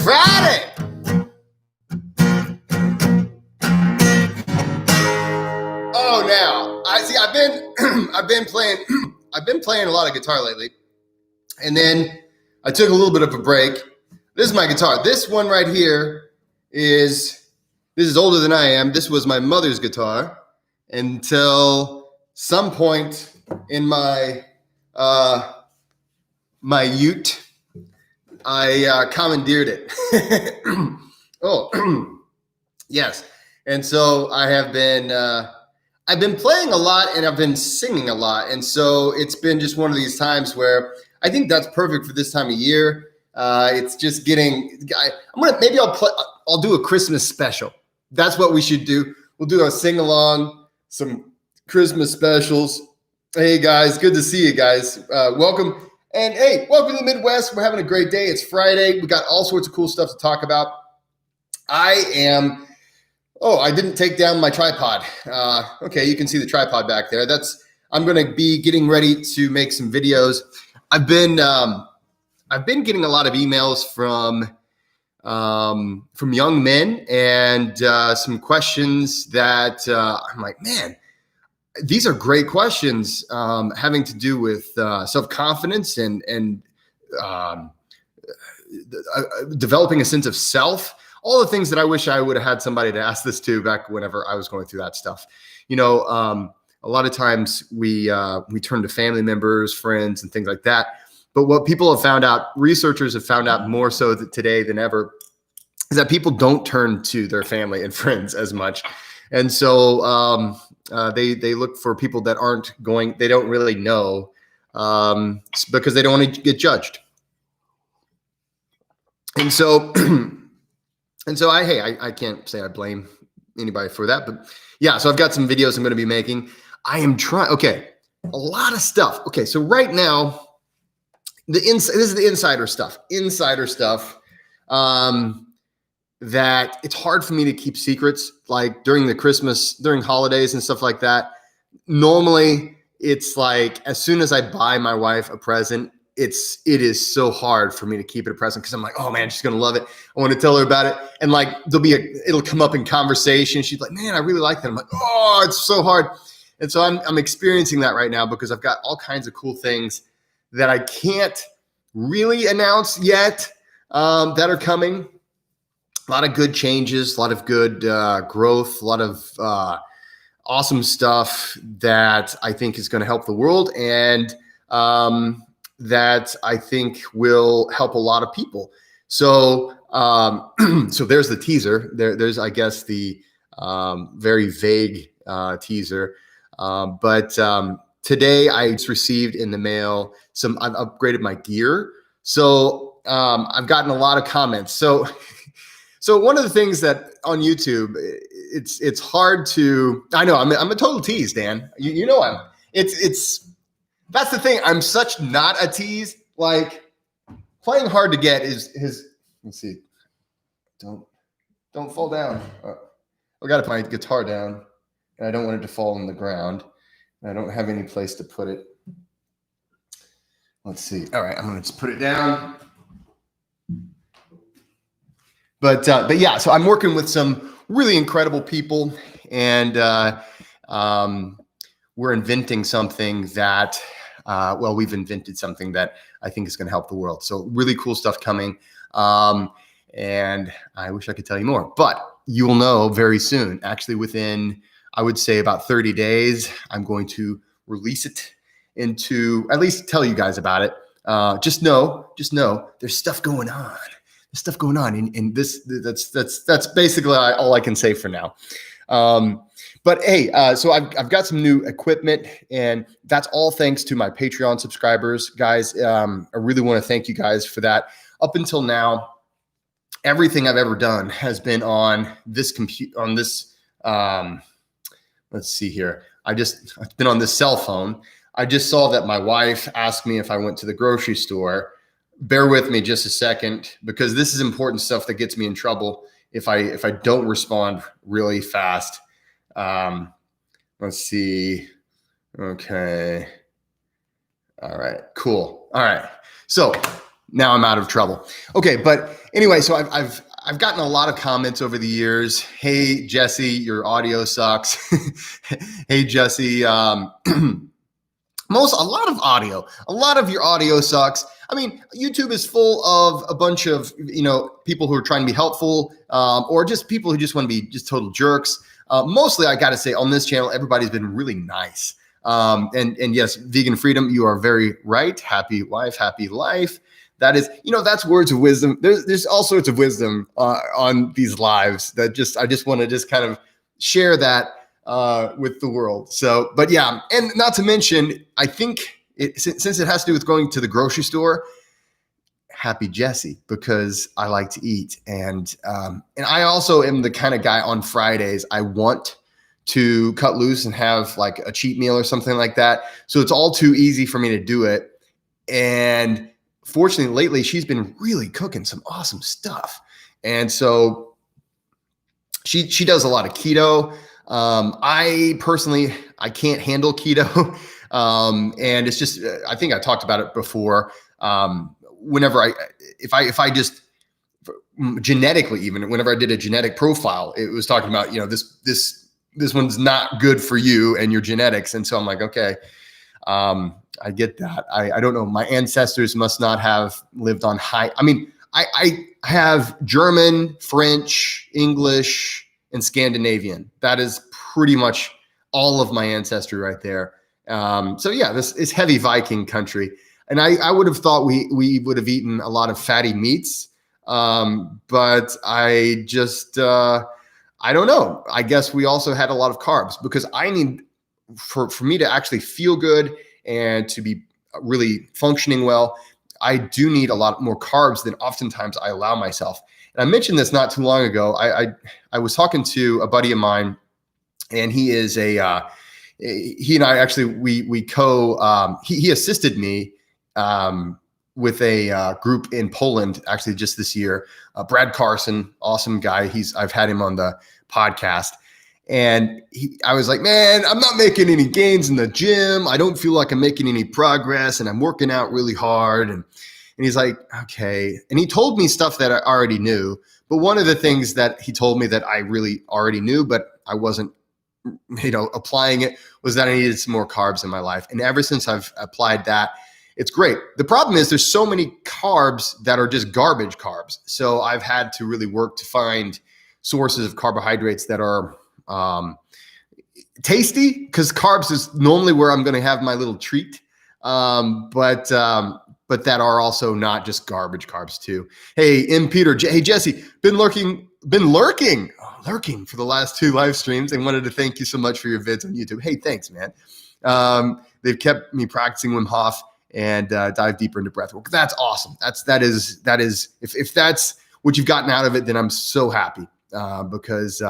Friday. Oh, now I see. I've been playing a lot of guitar lately, and then I took a little bit of a break. This is my guitar. This one right here is older than I am. This was my mother's guitar until some point in my ute. I commandeered it. Oh, yes. And so I've been playing a lot and I've been singing a lot. And so it's been just one of these times where I think that's perfect for this time of year. It's just getting, I'll do a Christmas special. That's what we should do. We'll do a sing along, some Christmas specials. Hey guys, good to see you guys. Welcome. And hey, welcome to the Midwest. We're having a great day. It's Friday. We got all sorts of cool stuff to talk about. I didn't take down my tripod. Okay, you can see the tripod back there. I'm going to be getting ready to make some videos. I've been getting a lot of emails from young men and some questions that I'm like, man, these are great questions having to do with self-confidence and developing a sense of self. All the things that I wish I would have had somebody to ask this to back whenever I was going through that stuff. You know, a lot of times we turn to family members, friends, and things like that. But what people have found out, researchers have found out more so today than ever, is that people don't turn to their family and friends as much. And so they look for people that they don't really know because they don't want to get judged. And so, I can't say I blame anybody for that, but yeah, so I've got some videos I'm going to be making. I am trying, a lot of stuff. Okay, so right now, this is the insider stuff, that it's hard for me to keep secrets, like during holidays and stuff like that. Normally, it's like, as soon as I buy my wife a present, it is so hard for me to keep it a present because I'm like, oh man, she's gonna love it. I want to tell her about it, and like it'll come up in conversation. She's like, man, I really like that. I'm like, oh, it's so hard. And so I'm experiencing that right now because I've got all kinds of cool things that I can't really announce yet that are coming. A lot of good changes, a lot of good growth, a lot of awesome stuff that I think is going to help the world and that I think will help a lot of people. So, so there's the teaser. There's, I guess, the very vague teaser. But today I just received in the mail I've upgraded my gear. So I've gotten a lot of comments. So one of the things that on YouTube, it's hard to, I know I'm a total tease, Dan. You know that's the thing. I'm such not a tease. Like playing hard to get is let's see. Don't fall down. I got to put my guitar down and I don't want it to fall on the ground. I don't have any place to put it. Let's see. All right, I'm going to just put it down. But yeah, so I'm working with some really incredible people, and we're inventing something that, we've invented something that I think is going to help the world. So really cool stuff coming, and I wish I could tell you more, but you will know very soon. Actually, within, I would say, about 30 days, I'm going to release it into, at least tell you guys about it. Just know, there's stuff going on. And that's basically all I can say for now. But hey, so I've got some new equipment, and that's all thanks to my Patreon subscribers, guys. I really want to thank you guys for that. Up until now, everything I've ever done has been on this let's see here. I've been on this cell phone. I just saw that my wife asked me if I went to the grocery store. Bear with me just a second, because this is important stuff that gets me in trouble if I don't respond really fast. Let's see. Okay. All right, cool. All right. So Now I'm out of trouble. Okay, but anyway, so I've gotten a lot of comments over the years. Hey Jesse, your audio sucks. Hey Jesse, a lot of your audio sucks. I mean, YouTube is full of a bunch of, people who are trying to be helpful, or just people who just want to be just total jerks. Mostly, I got to say, on this channel, everybody's been really nice. And yes, vegan freedom, you are very right. Happy wife, happy life. That is, that's words of wisdom. There's all sorts of wisdom on these lives that I just want to just kind of share that with the world. So, but yeah, and not to mention, I think since it has to do with going to the grocery store, happy Jesse, because I like to eat. And I also am the kind of guy on Fridays, I want to cut loose and have like a cheat meal or something like that. So it's all too easy for me to do it. And fortunately, lately, she's been really cooking some awesome stuff. And so she does a lot of keto. I personally, I can't handle keto. And it's just, I think I talked about it before. Whenever if I just genetically, even whenever I did a genetic profile, it was talking about, this one's not good for you and your genetics. And so I'm like, okay, I get that. I don't know. My ancestors must not have lived on high. I mean, I have German, French, English, and Scandinavian. That is pretty much all of my ancestry right there. So yeah, this is heavy Viking country. And I would have thought we would have eaten a lot of fatty meats. But I just, I don't know. I guess we also had a lot of carbs, because I need, for me to actually feel good and to be really functioning well, I do need a lot more carbs than oftentimes I allow myself. And I mentioned this not too long ago. I was talking to a buddy of mine, and he is he and I actually, he assisted me with a group in Poland, actually just this year. Brad Carson, awesome guy. I've had him on the podcast. And I was like, man, I'm not making any gains in the gym. I don't feel like I'm making any progress, and I'm working out really hard. And he's like, okay. And he told me stuff that I already knew. But one of the things that he told me that I really already knew, but I wasn't, applying it, was that I needed some more carbs in my life. And ever since I've applied that, it's great. The problem is there's so many carbs that are just garbage carbs. So I've had to really work to find sources of carbohydrates that are tasty, because carbs is normally where I'm going to have my little treat. But that are also not just garbage carbs too. Hey, M. Peter, hey, Jesse, been lurking for the last 2 live streams, and wanted to thank you so much for your vids on YouTube. Hey, thanks, man. They've kept me practicing Wim Hof and dive deeper into breathwork. That's awesome. That is, if that's what you've gotten out of it, then I'm so happy, because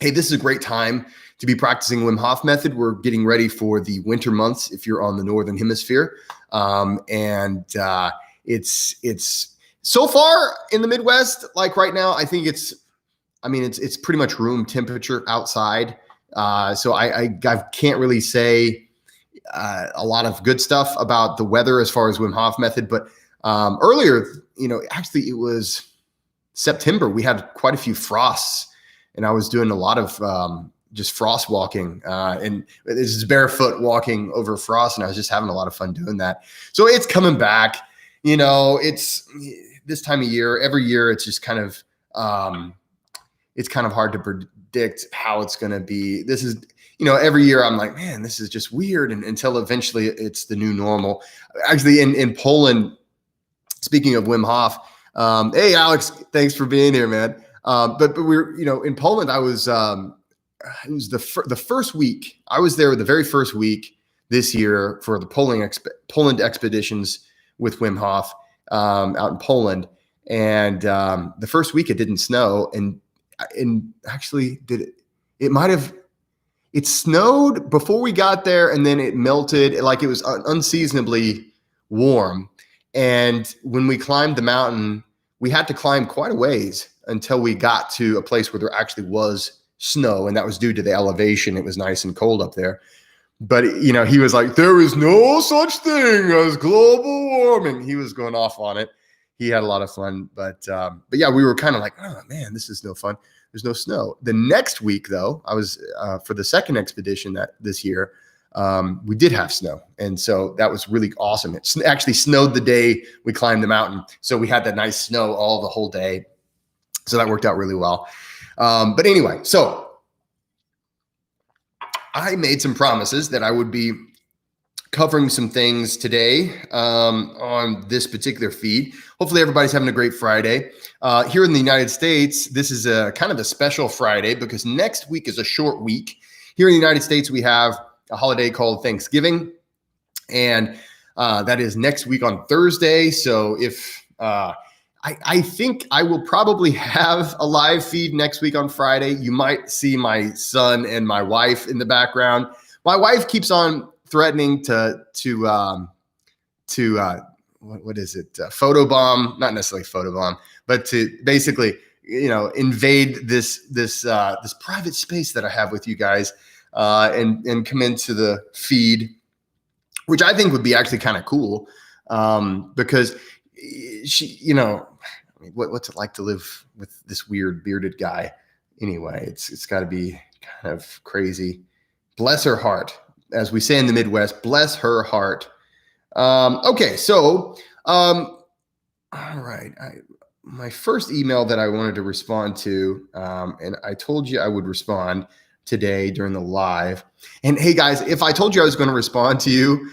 hey, this is a great time to be practicing Wim Hof method. We're getting ready for the winter months if you're on the Northern Hemisphere. It's so far in the Midwest, like right now, I think it's pretty much room temperature outside. So I can't really say a lot of good stuff about the weather as far as Wim Hof method. But earlier, actually it was September. We had quite a few frosts, and I was doing a lot of just frost walking, and this is barefoot walking over frost, and I was just having a lot of fun doing that. So it's coming back. It's this time of year. Every year, it's just kind of hard to predict how it's going to be. This is, every year I'm like, man, this is just weird, and until eventually it's the new normal. Actually, in Poland, speaking of Wim Hof, hey Alex, thanks for being here, man. But we're, in Poland, I was, it was the first week. I was there the very first week this year for the Poland expeditions with Wim Hof out in Poland. And the first week it didn't snow, and actually it snowed before we got there, and then it melted. Like, it was unseasonably warm. And when we climbed the mountain, we had to climb quite a ways until we got to a place where there actually was snow, and that was due to the elevation. It was nice and cold up there. But, he was like, there is no such thing as global warming. He was going off on it. He had a lot of fun. But yeah, we were kind of like, oh, man, this is no fun. There's no snow. The next week, though, I was for the second expedition this year, we did have snow. And so that was really awesome. It actually snowed the day we climbed the mountain. So we had that nice snow the whole day. So that worked out really well. But anyway, so I made some promises that I would be covering some things today on this particular feed. Hopefully everybody's having a great Friday. Here in the United States, this is a kind of a special Friday because next week is a short week. Here in the United States, we have a holiday called Thanksgiving, and that is next week on Thursday. So if I think I will probably have a live feed next week on Friday. You might see my son and my wife in the background. My wife keeps on threatening to what is it? Photobomb, not necessarily photobomb, but to basically, invade this private space that I have with you guys, and come into the feed, which I think would be actually kind of cool, because she, what's it like to live with this weird bearded guy? Anyway, it's got to be kind of crazy. Bless her heart, as we say in the Midwest. Bless her heart. Okay, so all right. My first email that I wanted to respond to, and I told you I would respond today during the live. And hey, guys, if I told you I was going to respond to you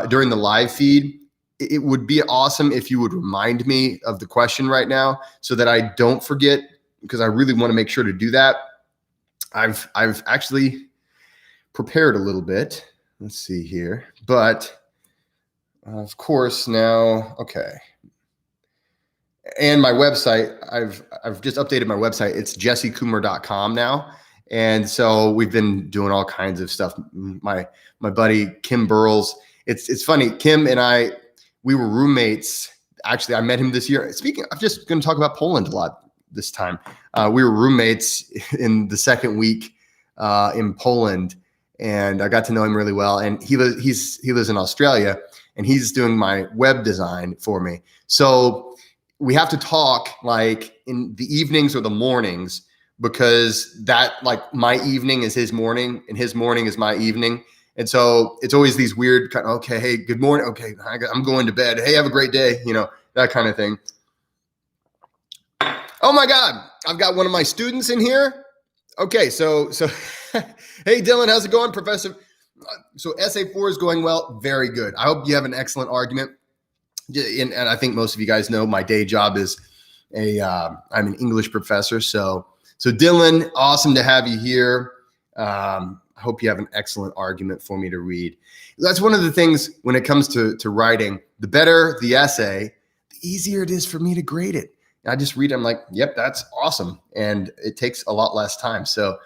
during the live feed, it would be awesome if you would remind me of the question right now so that I don't forget, because I really want to make sure to do that. I've actually prepared a little bit. Let's see here. But of course now, okay. And my website, I've just updated my website. It's jessecoomer.com now. And so we've been doing all kinds of stuff. My buddy Kim Burles. It's funny. Kim and I, we were roommates. Actually, I met him this year. Speaking, I'm just going to talk about Poland a lot this time. We were roommates in the second week in Poland, and I got to know him really well. And he lives in Australia, and he's doing my web design for me. So we have to talk like in the evenings or the mornings, because that, like, my evening is his morning and his morning is my evening. And so it's always these weird kind of, okay, hey, good morning. Okay, I'm going to bed. Hey, have a great day. That kind of thing. Oh my God, I've got one of my students in here. Okay, so hey, Dylan, how's it going, Professor? So Essay 4 is going well. Very good. I hope you have an excellent argument. And I think most of you guys know my day job is I'm an English professor. So Dylan, awesome to have you here. I hope you have an excellent argument for me to read. That's one of the things when it comes to writing. The better the essay, the easier it is for me to grade it. I just read it. I'm like, yep, that's awesome. And it takes a lot less time. So,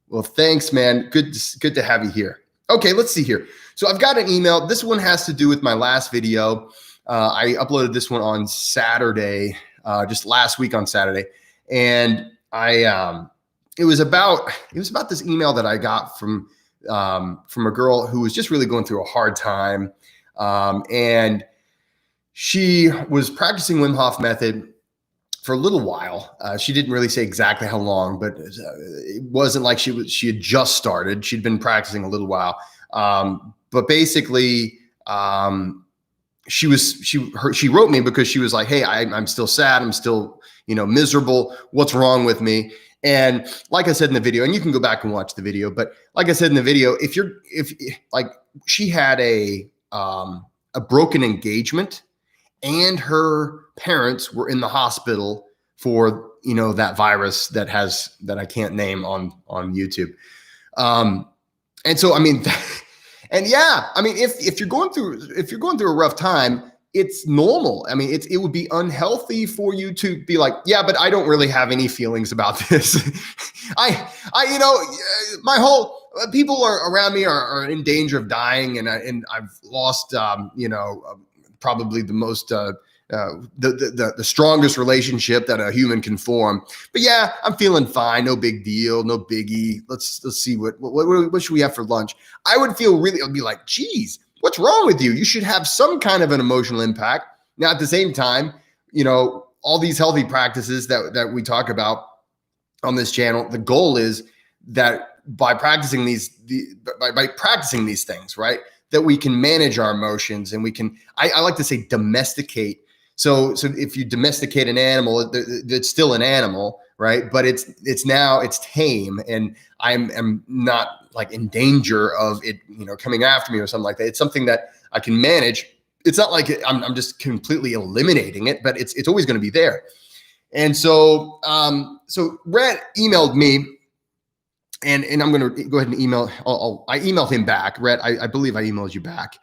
well, thanks, man. Good to have you here. Okay, let's see here. So I've got an email. This one has to do with my last video. I uploaded this one on Saturday, just last week on Saturday. And it was about this email that I got from a girl who was just really going through a hard time. And she was practicing Wim Hof method for a little while. She didn't really say exactly how long, but it wasn't like she had just started. She'd been practicing a little while. But basically, she wrote me because she was like, hey, I'm still sad. I'm still, miserable. What's wrong with me? And like I said in the video, and you can go back and watch the video, but like I said in the video, if she had a broken engagement and her parents were in the hospital for, that virus that I can't name on YouTube. And so, I mean, and yeah, I mean, if you're going through a rough time, it's normal. I mean, it would be unhealthy for you to be like, yeah, but I don't really have any feelings about this. My whole people around me are in danger of dying, and I've lost, probably the most the strongest relationship that a human can form. But yeah, I'm feeling fine. No big deal. No biggie. Let's see what should we have for lunch? I would be like, geez, what's wrong with you? You should have some kind of an emotional impact. Now, at the same time, all these healthy practices that we talk about on this channel, the goal is that by practicing these things, right, that we can manage our emotions, and we can, I like to say, domesticate. So if you domesticate an animal, it's still an animal, right? But it's tame, and I'm not like in danger of it, coming after me or something like that. It's something that I can manage. It's not like I'm just completely eliminating it, but it's always going to be there. And so Rhett emailed me, and I'm going to go ahead and email. I emailed him back. Rhett, I believe I emailed you back.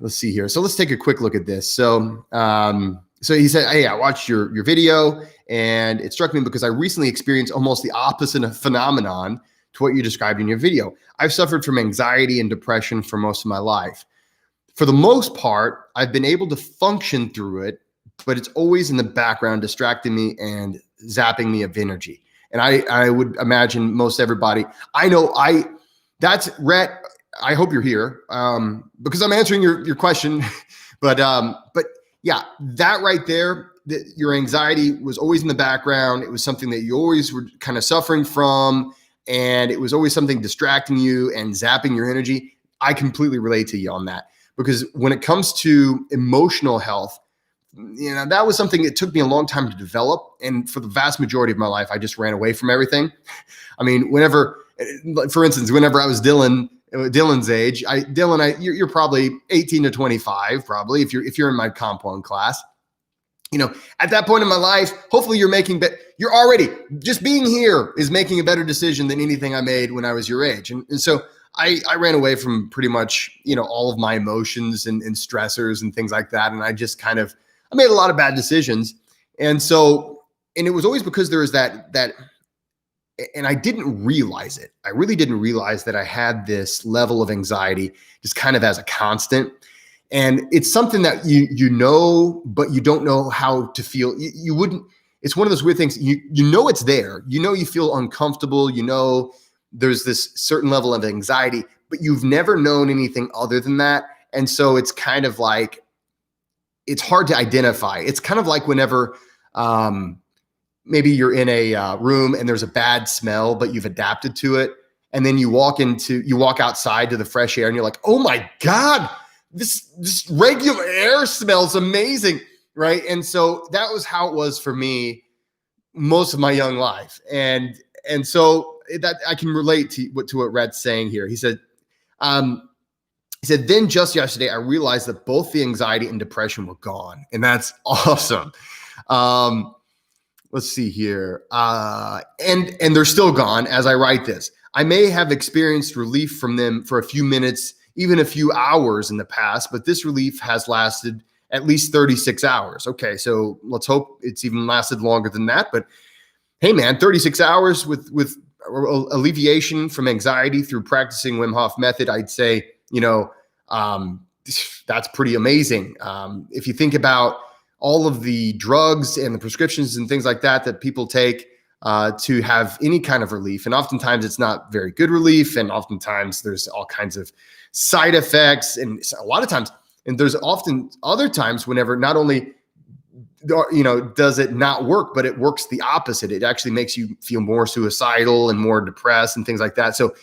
Let's see here. So let's take a quick look at this. So he said, hey, I watched your video, and it struck me because I recently experienced almost the opposite phenomenon to what you described in your video. I've suffered from anxiety and depression for most of my life. For the most part, I've been able to function through it, but it's always in the background, distracting me and zapping me of energy. And I would imagine most everybody, that's Rhett. I hope you're here because I'm answering your question, but yeah, that right there, your anxiety was always in the background. It was something that you always were kind of suffering from, and it was always something distracting you and zapping your energy. I completely relate to you on that, because when it comes to emotional health, that was something that took me a long time to develop. And for the vast majority of my life, I just ran away from everything. I mean, for instance, whenever I was Dylan's age, you're probably 18 to 25, probably, if you're in my comp 1 class. At that point in my life, hopefully you're already, just being here is making a better decision than anything I made when I was your age. And so I ran away from pretty much, all of my emotions and stressors and things like that. And I just I made a lot of bad decisions. And it was always because there was that, and I didn't realize it. I really didn't realize that I had this level of anxiety just kind of as a constant. And it's something that but you don't know how to feel. You wouldn't, it's one of those weird things. It's there, you feel uncomfortable, there's this certain level of anxiety, but you've never known anything other than that. And so it's kind of like, it's hard to identify. It's kind of like whenever, maybe you're in a room and there's a bad smell, but you've adapted to it. And then you walk outside to the fresh air and you're like, oh my God, this regular air smells amazing. Right. And so that was how it was for me most of my young life. And so that I can relate to what Rhett's saying here. He said, then just yesterday, I realized that both the anxiety and depression were gone. And that's awesome. Let's see here. And they're still gone as I write this. I may have experienced relief from them for a few minutes, even a few hours in the past, but this relief has lasted at least 36 hours. Okay, so let's hope it's even lasted longer than that. But hey, man, 36 hours with alleviation from anxiety through practicing Wim Hof method, I'd say, that's pretty amazing. If you think about all of the drugs and the prescriptions and things like that people take to have any kind of relief. And oftentimes it's not very good relief. And oftentimes there's all kinds of side effects. And a lot of times, and there's often other times whenever not only, does it not work, but it works the opposite. It actually makes you feel more suicidal and more depressed and things like that. So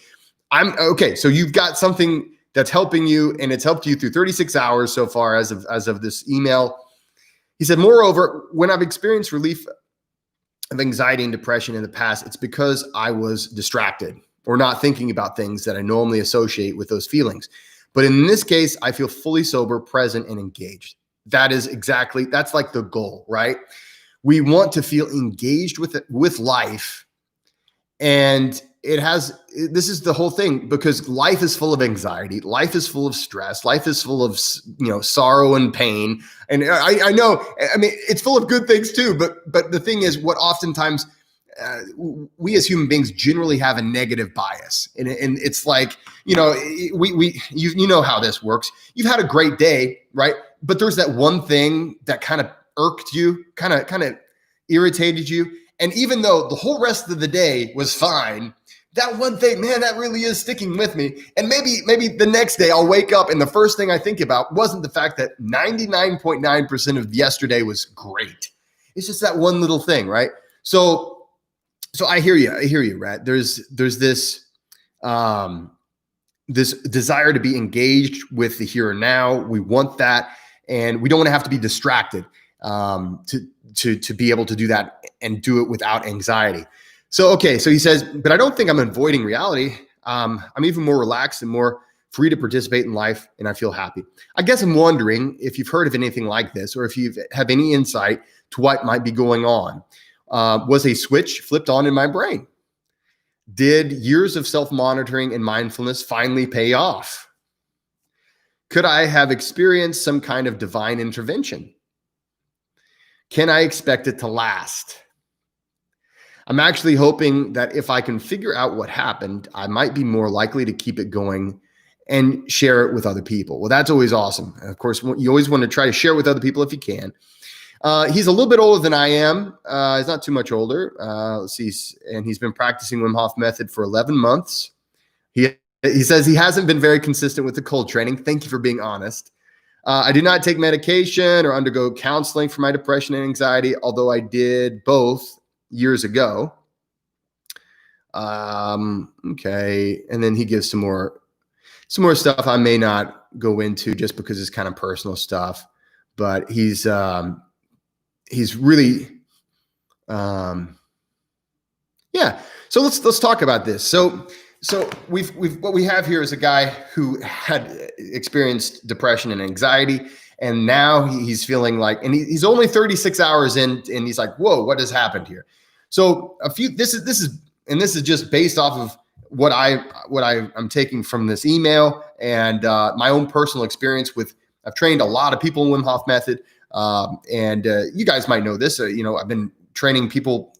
so you've got something that's helping you, and it's helped you through 36 hours so far as of this email. He said, moreover, when I've experienced relief of anxiety and depression in the past, it's because I was distracted or not thinking about things that I normally associate with those feelings. But in this case, I feel fully sober, present, and engaged. That's like the goal, right? We want to feel engaged with life. And this is the whole thing, because life is full of anxiety. Life is full of stress. Life is full of, sorrow and pain. And I know, it's full of good things too, but the thing is, what oftentimes we as human beings generally have a negative bias. And it's like, you know how this works. You've had a great day, right? but there's that one thing that kind of irked you, kind of irritated you. And even though the whole rest of the day was fine, that one thing, man, that really is sticking with me. And maybe the next day I'll wake up and the first thing I think about wasn't the fact that 99.9% of yesterday was great. It's just that one little thing, right? So I hear you, Rat. There's this this desire to be engaged with the here and now. We want that, and we don't want to have to be distracted to be able to do that and do it without anxiety. So he says, but I don't think I'm avoiding reality. I'm even more relaxed and more free to participate in life, and I feel happy. I guess I'm wondering if you've heard of anything like this, or if you have any insight to what might be going on. Was a switch flipped on in my brain? Did years of self-monitoring and mindfulness finally pay off? Could I have experienced some kind of divine intervention? Can I expect it to last? I'm actually hoping that if I can figure out what happened, I might be more likely to keep it going and share it with other people. Well, that's always awesome. And of course, you always want to try to share with other people if you can. He's a little bit older than I am. He's not too much older. Let's see. And he's been practicing Wim Hof method for 11 months. He says he hasn't been very consistent with the cold training. Thank you for being honest. I do not take medication or undergo counseling for my depression and anxiety, although I did both years ago. Okay. And then he gives some more stuff I may not go into just because it's kind of personal stuff, but he's really, yeah. So let's talk about this. So we've what we have here is a guy who had experienced depression and anxiety, and now he's feeling like, and he's only 36 hours in, and he's like, whoa, what has happened here? So this is just based off of what I'm taking from this email and my own personal experience with. I've trained a lot of people in Wim Hof method, and you guys might know this. I've been training people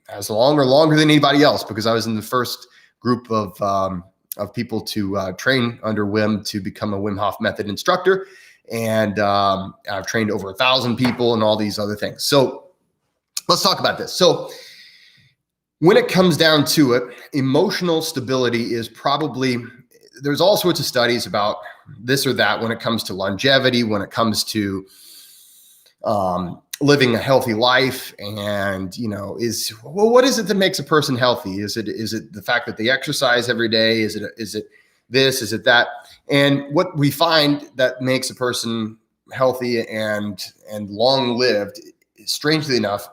as long or longer than anybody else because I was in the first group of people to train under Wim to become a Wim Hof method instructor, and I've trained over 1,000 people and all these other things. So let's talk about this. So when it comes down to it, emotional stability is probably, there's all sorts of studies about this or that when it comes to longevity, when it comes to living a healthy life. And, what is it that makes a person healthy? Is it the fact that they exercise every day? Is it this? Is it that? And what we find that makes a person healthy and long-lived, strangely enough,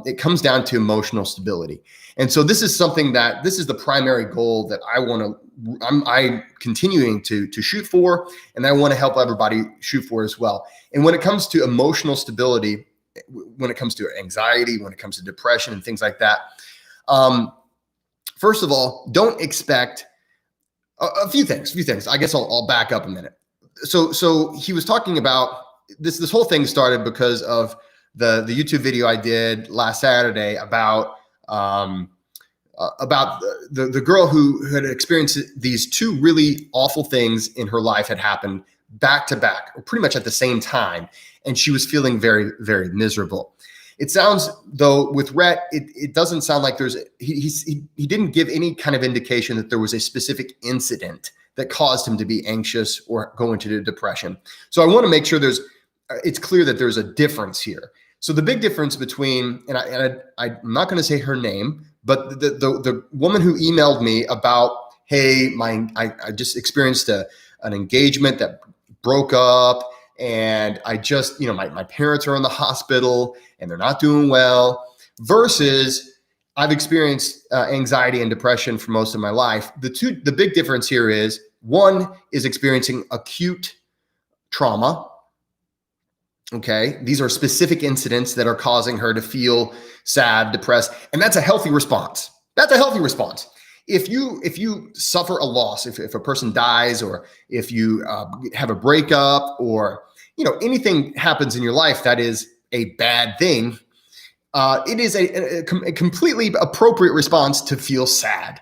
it comes down to emotional stability. And so this is the primary goal that I'm continuing to shoot for, and I want to help everybody shoot for as well. And when it comes to emotional stability, when it comes to anxiety, when it comes to depression and things like that, first of all, don't expect a few things. I guess I'll back up a minute. So he was talking about this whole thing started because of the YouTube video I did last Saturday about the girl who had experienced these two really awful things in her life had happened back to back, or pretty much at the same time, and she was feeling very, very miserable. It sounds, though, with Rhett, it doesn't sound like he didn't give any kind of indication that there was a specific incident that caused him to be anxious or go into depression. So I want to make sure it's clear that there's a difference here. So the big difference between, and I'm not going to say her name, but the woman who emailed me about, hey, I just experienced an engagement that broke up, and I just, my parents are in the hospital and they're not doing well, versus I've experienced anxiety and depression for most of my life. The big difference here is, one is experiencing acute trauma. Okay. These are specific incidents that are causing her to feel sad, depressed, and that's a healthy response. If you suffer a loss, if a person dies, or if you have a breakup, or anything happens in your life that is a bad thing, it is a completely appropriate response to feel sad.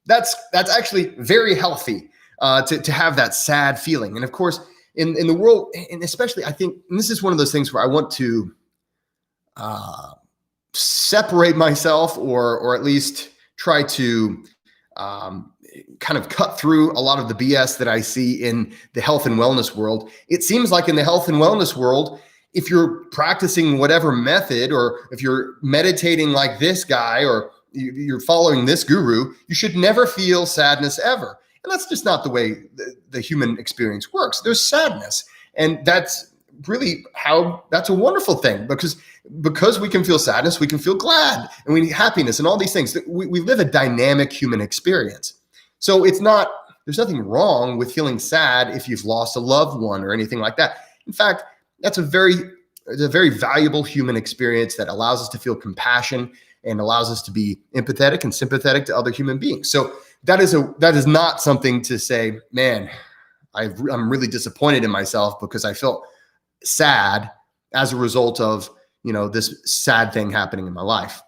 That's actually very healthy to have that sad feeling. And of course, in the world, and especially I think, and this is one of those things where I want to separate myself, or at least try to kind of cut through a lot of the BS that I see in the health and wellness world. It seems like in the health and wellness world, if you're practicing whatever method, or if you're meditating like this guy, or you're following this guru, you should never feel sadness ever. And that's just not the way the human experience works. There's sadness. And that's really that's a wonderful thing, because we can feel sadness, we can feel glad, and we need happiness and all these things. We live a dynamic human experience. So there's nothing wrong with feeling sad if you've lost a loved one or anything like that. In fact, that's a very valuable human experience that allows us to feel compassion and allows us to be empathetic and sympathetic to other human beings. So that is not something to say, man, I'm really disappointed in myself because I felt sad as a result of, this sad thing happening in my life.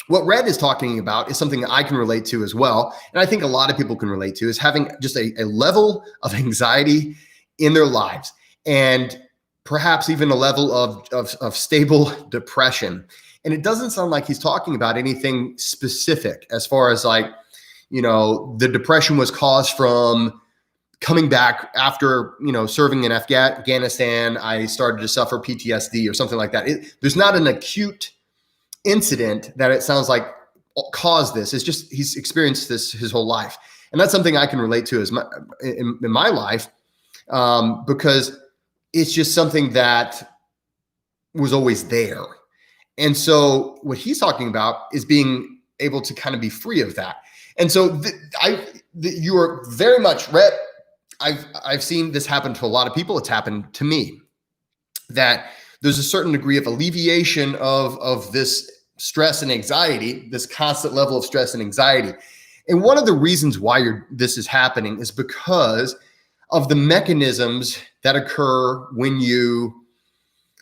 What Red is talking about is something that I can relate to as well. And I think a lot of people can relate to, is having just a level of anxiety in their lives, and perhaps even a level of stable depression. And it doesn't sound like he's talking about anything specific as far as the depression was caused from coming back after, serving in Afghanistan. I started to suffer PTSD or something like that. There's not an acute incident that it sounds like caused this. It's just he's experienced this his whole life. And that's something I can relate to in my life, because it's just something that was always there. And so what he's talking about is being able to kind of be free of that. And so you are very much read. I've seen this happen to a lot of people. It's happened to me, that there's a certain degree of alleviation of this stress and anxiety, this constant level of stress and anxiety. And one of the reasons why this is happening is because of the mechanisms that occur when you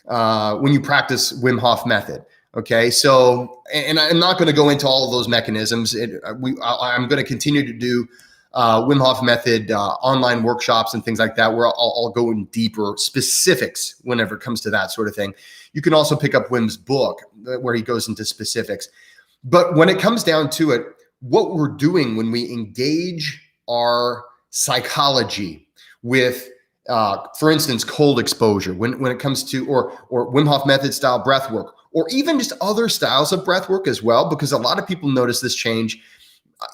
practice Wim Hof method. Okay, so, and I'm not going to go into all of those mechanisms. I'm going to continue to do Wim Hof method online workshops and things like that, where I'll go in deeper specifics whenever it comes to that sort of thing. You can also pick up Wim's book where he goes into specifics. But when it comes down to it, what we're doing when we engage our psychology with, for instance, cold exposure, when it comes to, or Wim Hof method style breath work, or even just other styles of breath work as well, because a lot of people notice this change,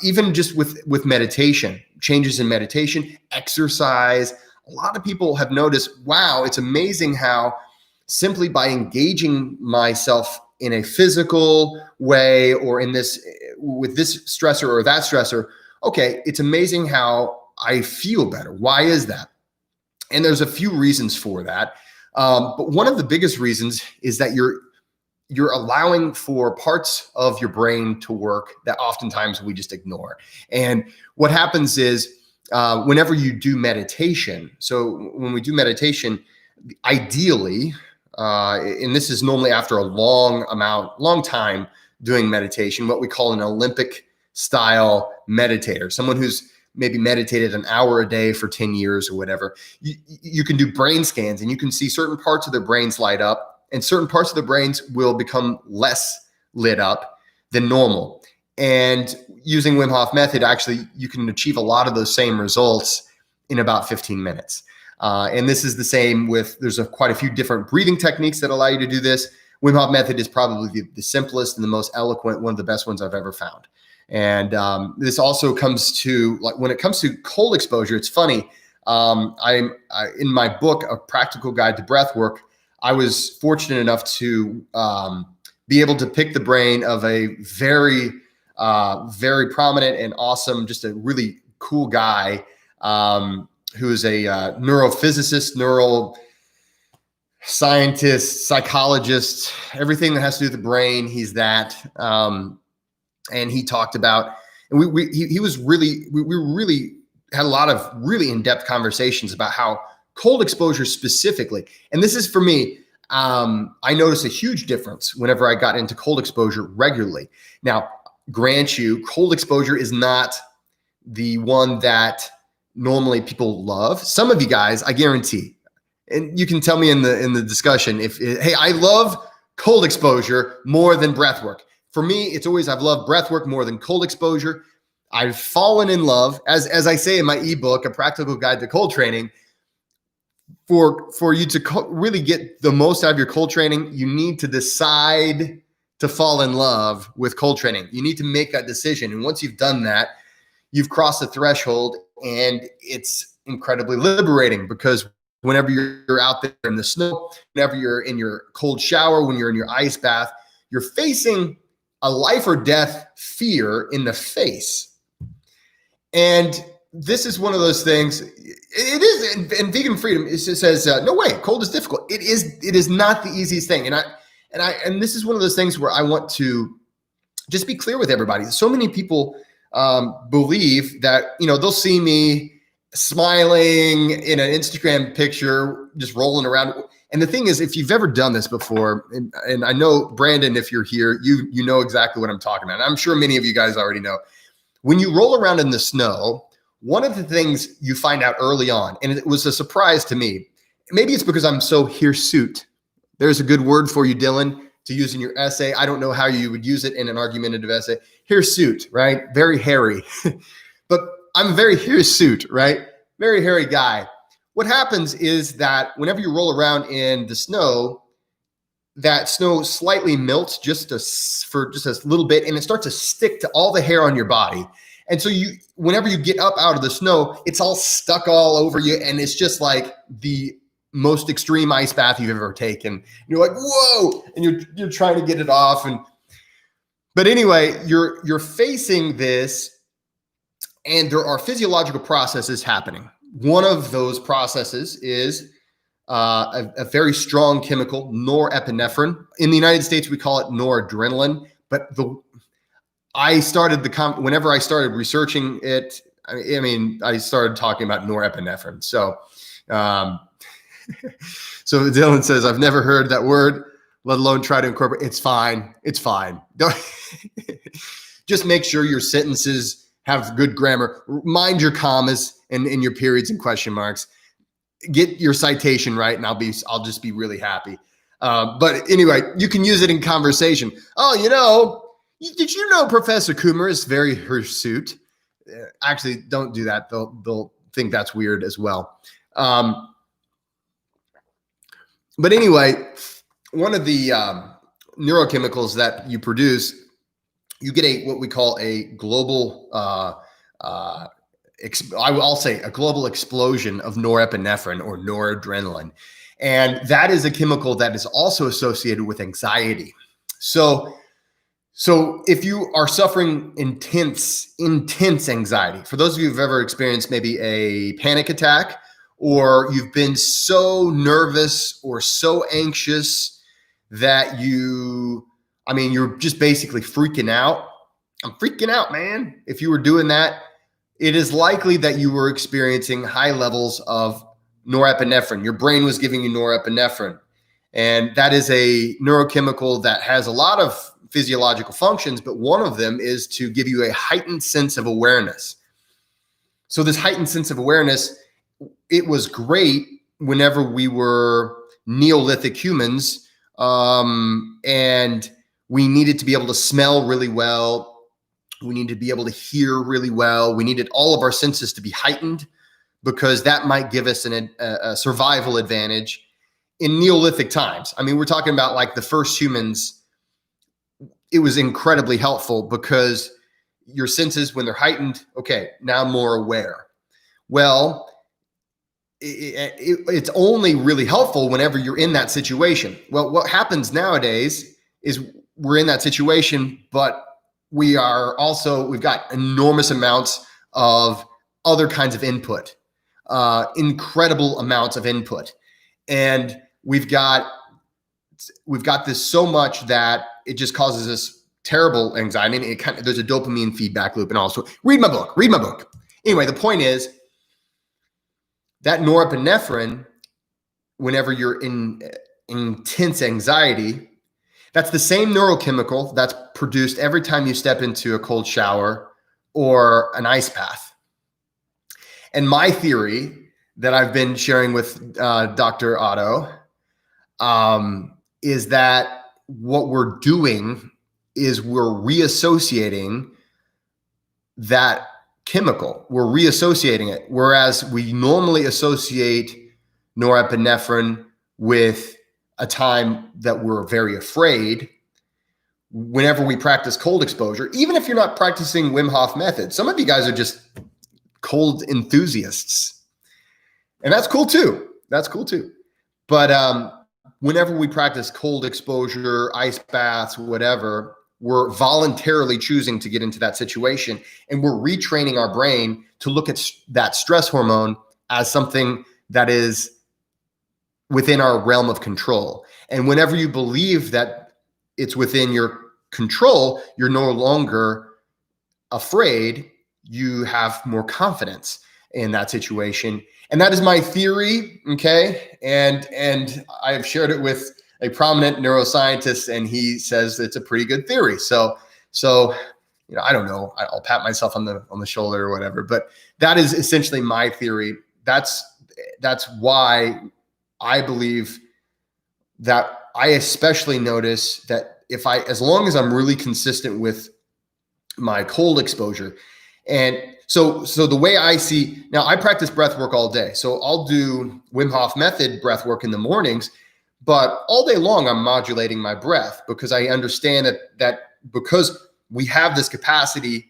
even just with meditation, changes in meditation, exercise. A lot of people have noticed, wow, it's amazing how simply by engaging myself in a physical way, or with this stressor or that stressor, okay, it's amazing how I feel better. Why is that? And there's a few reasons for that. But one of the biggest reasons is that you're allowing for parts of your brain to work that oftentimes we just ignore. And what happens is whenever you do meditation, so when we do meditation, ideally, and this is normally after a long time doing meditation, what we call an Olympic style meditator, someone who's maybe meditated an hour a day for 10 years or whatever, you can do brain scans and you can see certain parts of their brains light up and certain parts of the brains will become less lit up than normal. And using Wim Hof method, actually, you can achieve a lot of those same results in about 15 minutes. And this is the same there's quite a few different breathing techniques that allow you to do this. Wim Hof method is probably the simplest and the most eloquent, one of the best ones I've ever found. And this also comes to, like, when it comes to cold exposure, it's funny. In my book, A Practical Guide to Breathwork, I was fortunate enough to be able to pick the brain of a very, very prominent and awesome, just a really cool guy who is a neurophysicist, neuroscientist, psychologist, everything that has to do with the brain. He's that. And he talked about, and we really had a lot of really in-depth conversations about how cold exposure specifically, and this is for me, I noticed a huge difference whenever I got into cold exposure regularly. Now, grant you, cold exposure is not the one that normally people love. Some of you guys, I guarantee, and you can tell me in the discussion hey, I love cold exposure more than breath work. For me, it's always I've loved breath work more than cold exposure. I've fallen in love, as I say in my ebook, A Practical Guide to Cold Training. For you to really get the most out of your cold training, you need to decide to fall in love with cold training. You need to make that decision. And once you've done that, you've crossed the threshold, and it's incredibly liberating, because whenever you're out there in the snow, whenever you're in your cold shower, when you're in your ice bath, you're facing a life or death fear in the face. And this is one of those things. It is, and vegan freedom, it just says, no way, cold is difficult. It is not the easiest thing. And this is one of those things where I want to just be clear with everybody. So many people believe that, they'll see me smiling in an Instagram picture, just rolling around. And the thing is, if you've ever done this before, and I know, Brandon, if you're here, you know exactly what I'm talking about. And I'm sure many of you guys already know. When you roll around in the snow, one of the things you find out early on, and it was a surprise to me, maybe it's because I'm so hirsute. There's a good word for you, Dylan, to use in your essay. I don't know how you would use it in an argumentative essay. Hirsute, right? Very hairy. But I'm very hirsute, right? Very hairy guy. What happens is that whenever you roll around in the snow, that snow slightly melts for just a little bit, and it starts to stick to all the hair on your body. And so whenever you get up out of the snow, it's all stuck all over you, and it's just like the most extreme ice bath you've ever taken. And you're like, whoa, and you're trying to get it off. But anyway, you're facing this, and there are physiological processes happening. One of those processes is a very strong chemical, norepinephrine. In the United States, we call it noradrenaline. But whenever I started researching it, I started talking about norepinephrine. So, so Dylan says, I've never heard that word, let alone try to incorporate. It's fine. It's fine. Just make sure your sentences have good grammar. Mind your commas and your periods and question marks. Get your citation right, and I'll just be really happy. But anyway, you can use it in conversation. Oh, did you know Professor Coomer is very hirsute? Actually, don't do that. They'll think that's weird as well. But anyway, one of the neurochemicals that you produce, you get what we call a global, I'll say a global explosion of norepinephrine or noradrenaline. And that is a chemical that is also associated with anxiety. So if you are suffering intense anxiety, for those of you who've ever experienced maybe a panic attack, or you've been so nervous or so anxious that you're just basically freaking out. I'm freaking out, man. If you were doing that, it is likely that you were experiencing high levels of norepinephrine. Your brain was giving you norepinephrine. And that is a neurochemical that has a lot of physiological functions, but one of them is to give you a heightened sense of awareness. So this heightened sense of awareness, it was great whenever we were Neolithic humans, and we needed to be able to smell really well. We needed to be able to hear really well. We needed all of our senses to be heightened, because that might give us a survival advantage in Neolithic times. We're talking about like the first humans. It was incredibly helpful because your senses, when they're heightened, okay, now I'm more aware. Well, it's only really helpful whenever you're in that situation. Well, what happens nowadays is we're in that situation, but we've got enormous amounts of other kinds of input, incredible amounts of input. And we've got this so much that it just causes us terrible anxiety. And there's a dopamine feedback loop. And also read my book. Anyway, the point is that norepinephrine, whenever you're in intense anxiety, that's the same neurochemical that's produced every time you step into a cold shower or an ice bath. And my theory that I've been sharing with Dr. Otto is that what we're doing is we're reassociating that chemical. We're reassociating it. Whereas we normally associate norepinephrine with a time that we're very afraid. Whenever we practice cold exposure, even if you're not practicing Wim Hof method, some of you guys are just cold enthusiasts. And that's cool too. That's cool too. But whenever we practice cold exposure, ice baths, whatever, we're voluntarily choosing to get into that situation. And we're retraining our brain to look at that stress hormone as something that is within our realm of control. And whenever you believe that it's within your control, you're no longer afraid, you have more confidence in that situation. And that is my theory, okay? And I have shared it with a prominent neuroscientist, and he says it's a pretty good theory. So I don't know. I'll pat myself on the shoulder or whatever. But that is essentially my theory. That's why I believe that I especially notice that as long as I'm really consistent with my cold exposure, and so the way I see now, I practice breath work all day. So I'll do Wim Hof method breath work in the mornings, but all day long I'm modulating my breath because I understand that because we have this capacity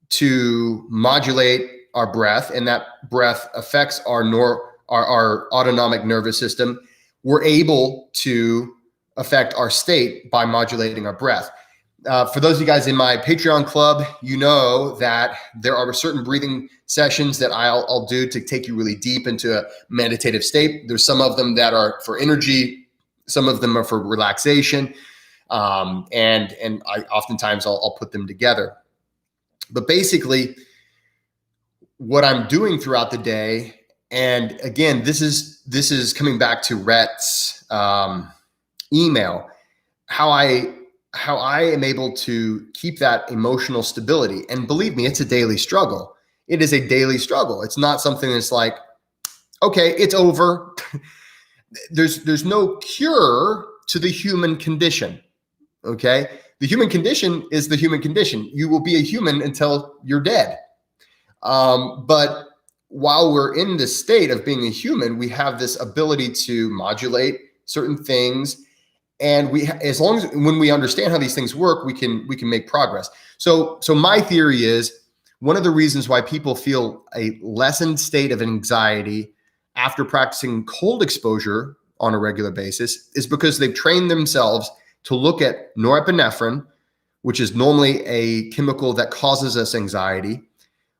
to modulate our breath, and that breath affects our autonomic nervous system, we're able to affect our state by modulating our breath. For those of you guys in my Patreon club, you know that there are certain breathing sessions that I'll do to take you really deep into a meditative state. There's some of them that are for energy, some of them are for relaxation, and I oftentimes I'll put them together. But basically, what I'm doing throughout the day, and again, this is coming back to Rhett's email, how I am able to keep that emotional stability. And believe me, it's a daily struggle. It is a daily struggle. It's not something that's like, okay, it's over. There's no cure to the human condition. Okay. The human condition is the human condition. You will be a human until you're dead. But while we're in this state of being a human, we have this ability to modulate certain things. And as long as when we understand how these things work, we can make progress. So my theory is one of the reasons why people feel a lessened state of anxiety after practicing cold exposure on a regular basis is because they've trained themselves to look at norepinephrine, which is normally a chemical that causes us anxiety.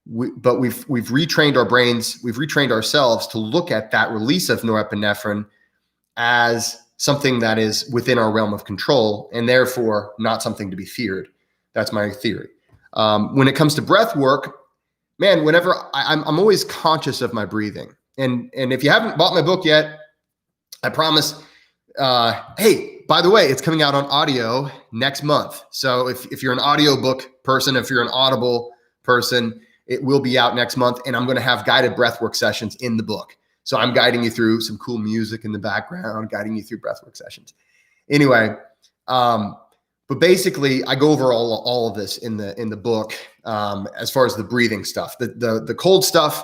But we've retrained our brains, we've retrained ourselves to look at that release of norepinephrine as something that is within our realm of control and therefore not something to be feared. That's my theory. When it comes to breath work, man, whenever I'm always conscious of my breathing. And if you haven't bought my book yet, I promise, hey, by the way, it's coming out on audio next month. So if you're an audiobook person, if you're an Audible person, it will be out next month. And I'm going to have guided breathwork sessions in the book. So I'm guiding you through some cool music in the background, guiding you through breathwork sessions. Anyway, but basically I go over all of this in the book as far as the breathing stuff. The cold stuff,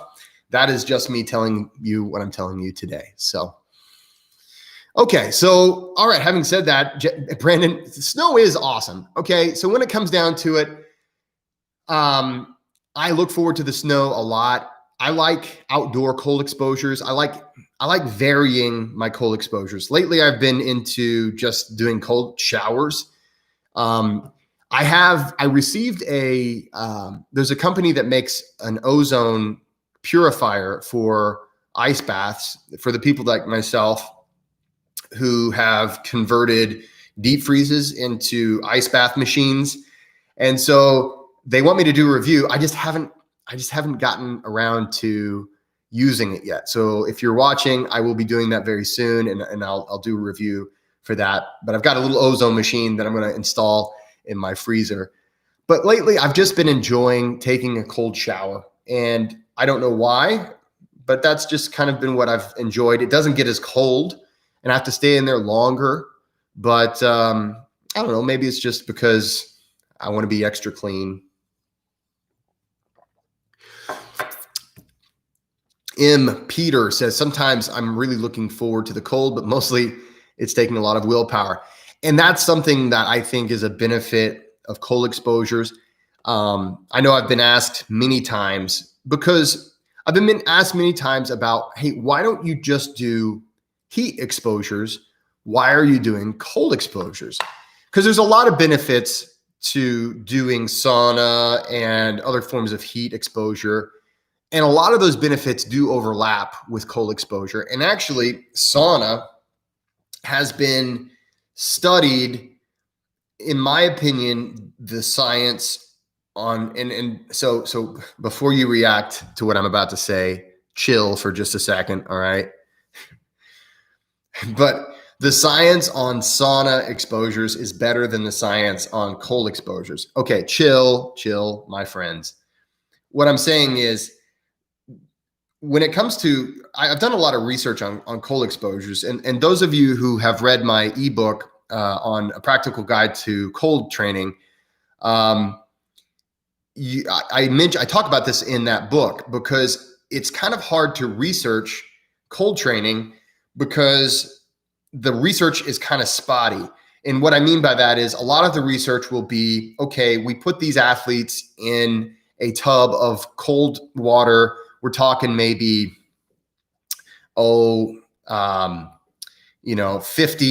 that is just me telling you what I'm telling you today. So, okay. So, all right. Having said that, Brandon, snow is awesome. Okay. So when it comes down to it, I look forward to the snow a lot. I like outdoor cold exposures. I like varying my cold exposures. Lately, I've been into just doing cold showers. I received there's a company that makes an ozone purifier for ice baths for the people like myself who have converted deep freezes into ice bath machines. And so they want me to do a review. I just haven't gotten around to using it yet. So if you're watching, I will be doing that very soon, and I'll do a review for that. But I've got a little ozone machine that I'm going to install in my freezer. But lately, I've just been enjoying taking a cold shower, and I don't know why, but that's just kind of been what I've enjoyed. It doesn't get as cold and I have to stay in there longer, but I don't know, maybe it's just because I want to be extra clean. Peter says, sometimes I'm really looking forward to the cold, but mostly it's taking a lot of willpower. And that's something that I think is a benefit of cold exposures. I know I've been asked many times because I've been asked many times about, hey, why don't you just do heat exposures? Why are you doing cold exposures? Because there's a lot of benefits to doing sauna and other forms of heat exposure. And a lot of those benefits do overlap with cold exposure. And actually, sauna has been studied, in my opinion, the science on, and so before you react to what I'm about to say, chill for just a second, all right? But the science on sauna exposures is better than the science on cold exposures. Okay, chill, my friends. What I'm saying is, when it comes to, I've done a lot of research on cold exposures, and those of you who have read my ebook on a practical guide to cold training, I talk about this in that book because it's kind of hard to research cold training because the research is kind of spotty. And what I mean by that is a lot of the research will be, okay, we put these athletes in a tub of cold water. We're talking maybe, 50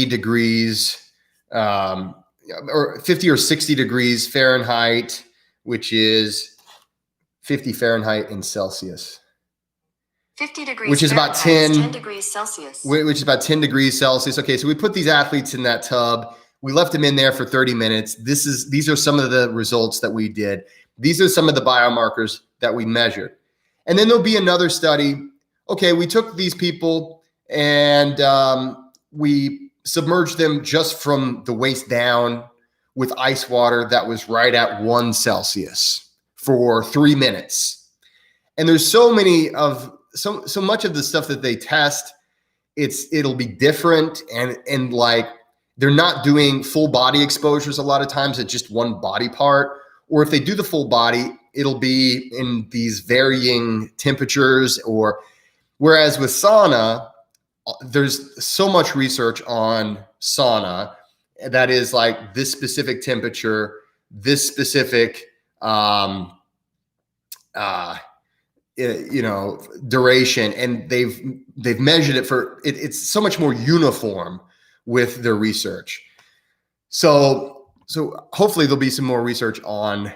degrees, or 50 or 60 degrees Fahrenheit, which is 50 Fahrenheit in Celsius. 50 degrees which is about 10 degrees Celsius. Which is about 10 degrees Celsius. Okay, so we put these athletes in that tub. We left them in there for 30 minutes. These are some of the results that we did. These are some of the biomarkers that we measured. And then there'll be another study. Okay, we took these people and we submerged them just from the waist down with ice water that was right at 1 Celsius for 3 minutes. And there's so much of the stuff that they test, it'll be different, and like they're not doing full body exposures a lot of times at just one body part. Or if they do the full body, it'll be in these varying temperatures. Or whereas with sauna, there's so much research on sauna that is like this specific temperature, this specific duration, and they've measured it for it's so much more uniform with their research. So hopefully there'll be some more research on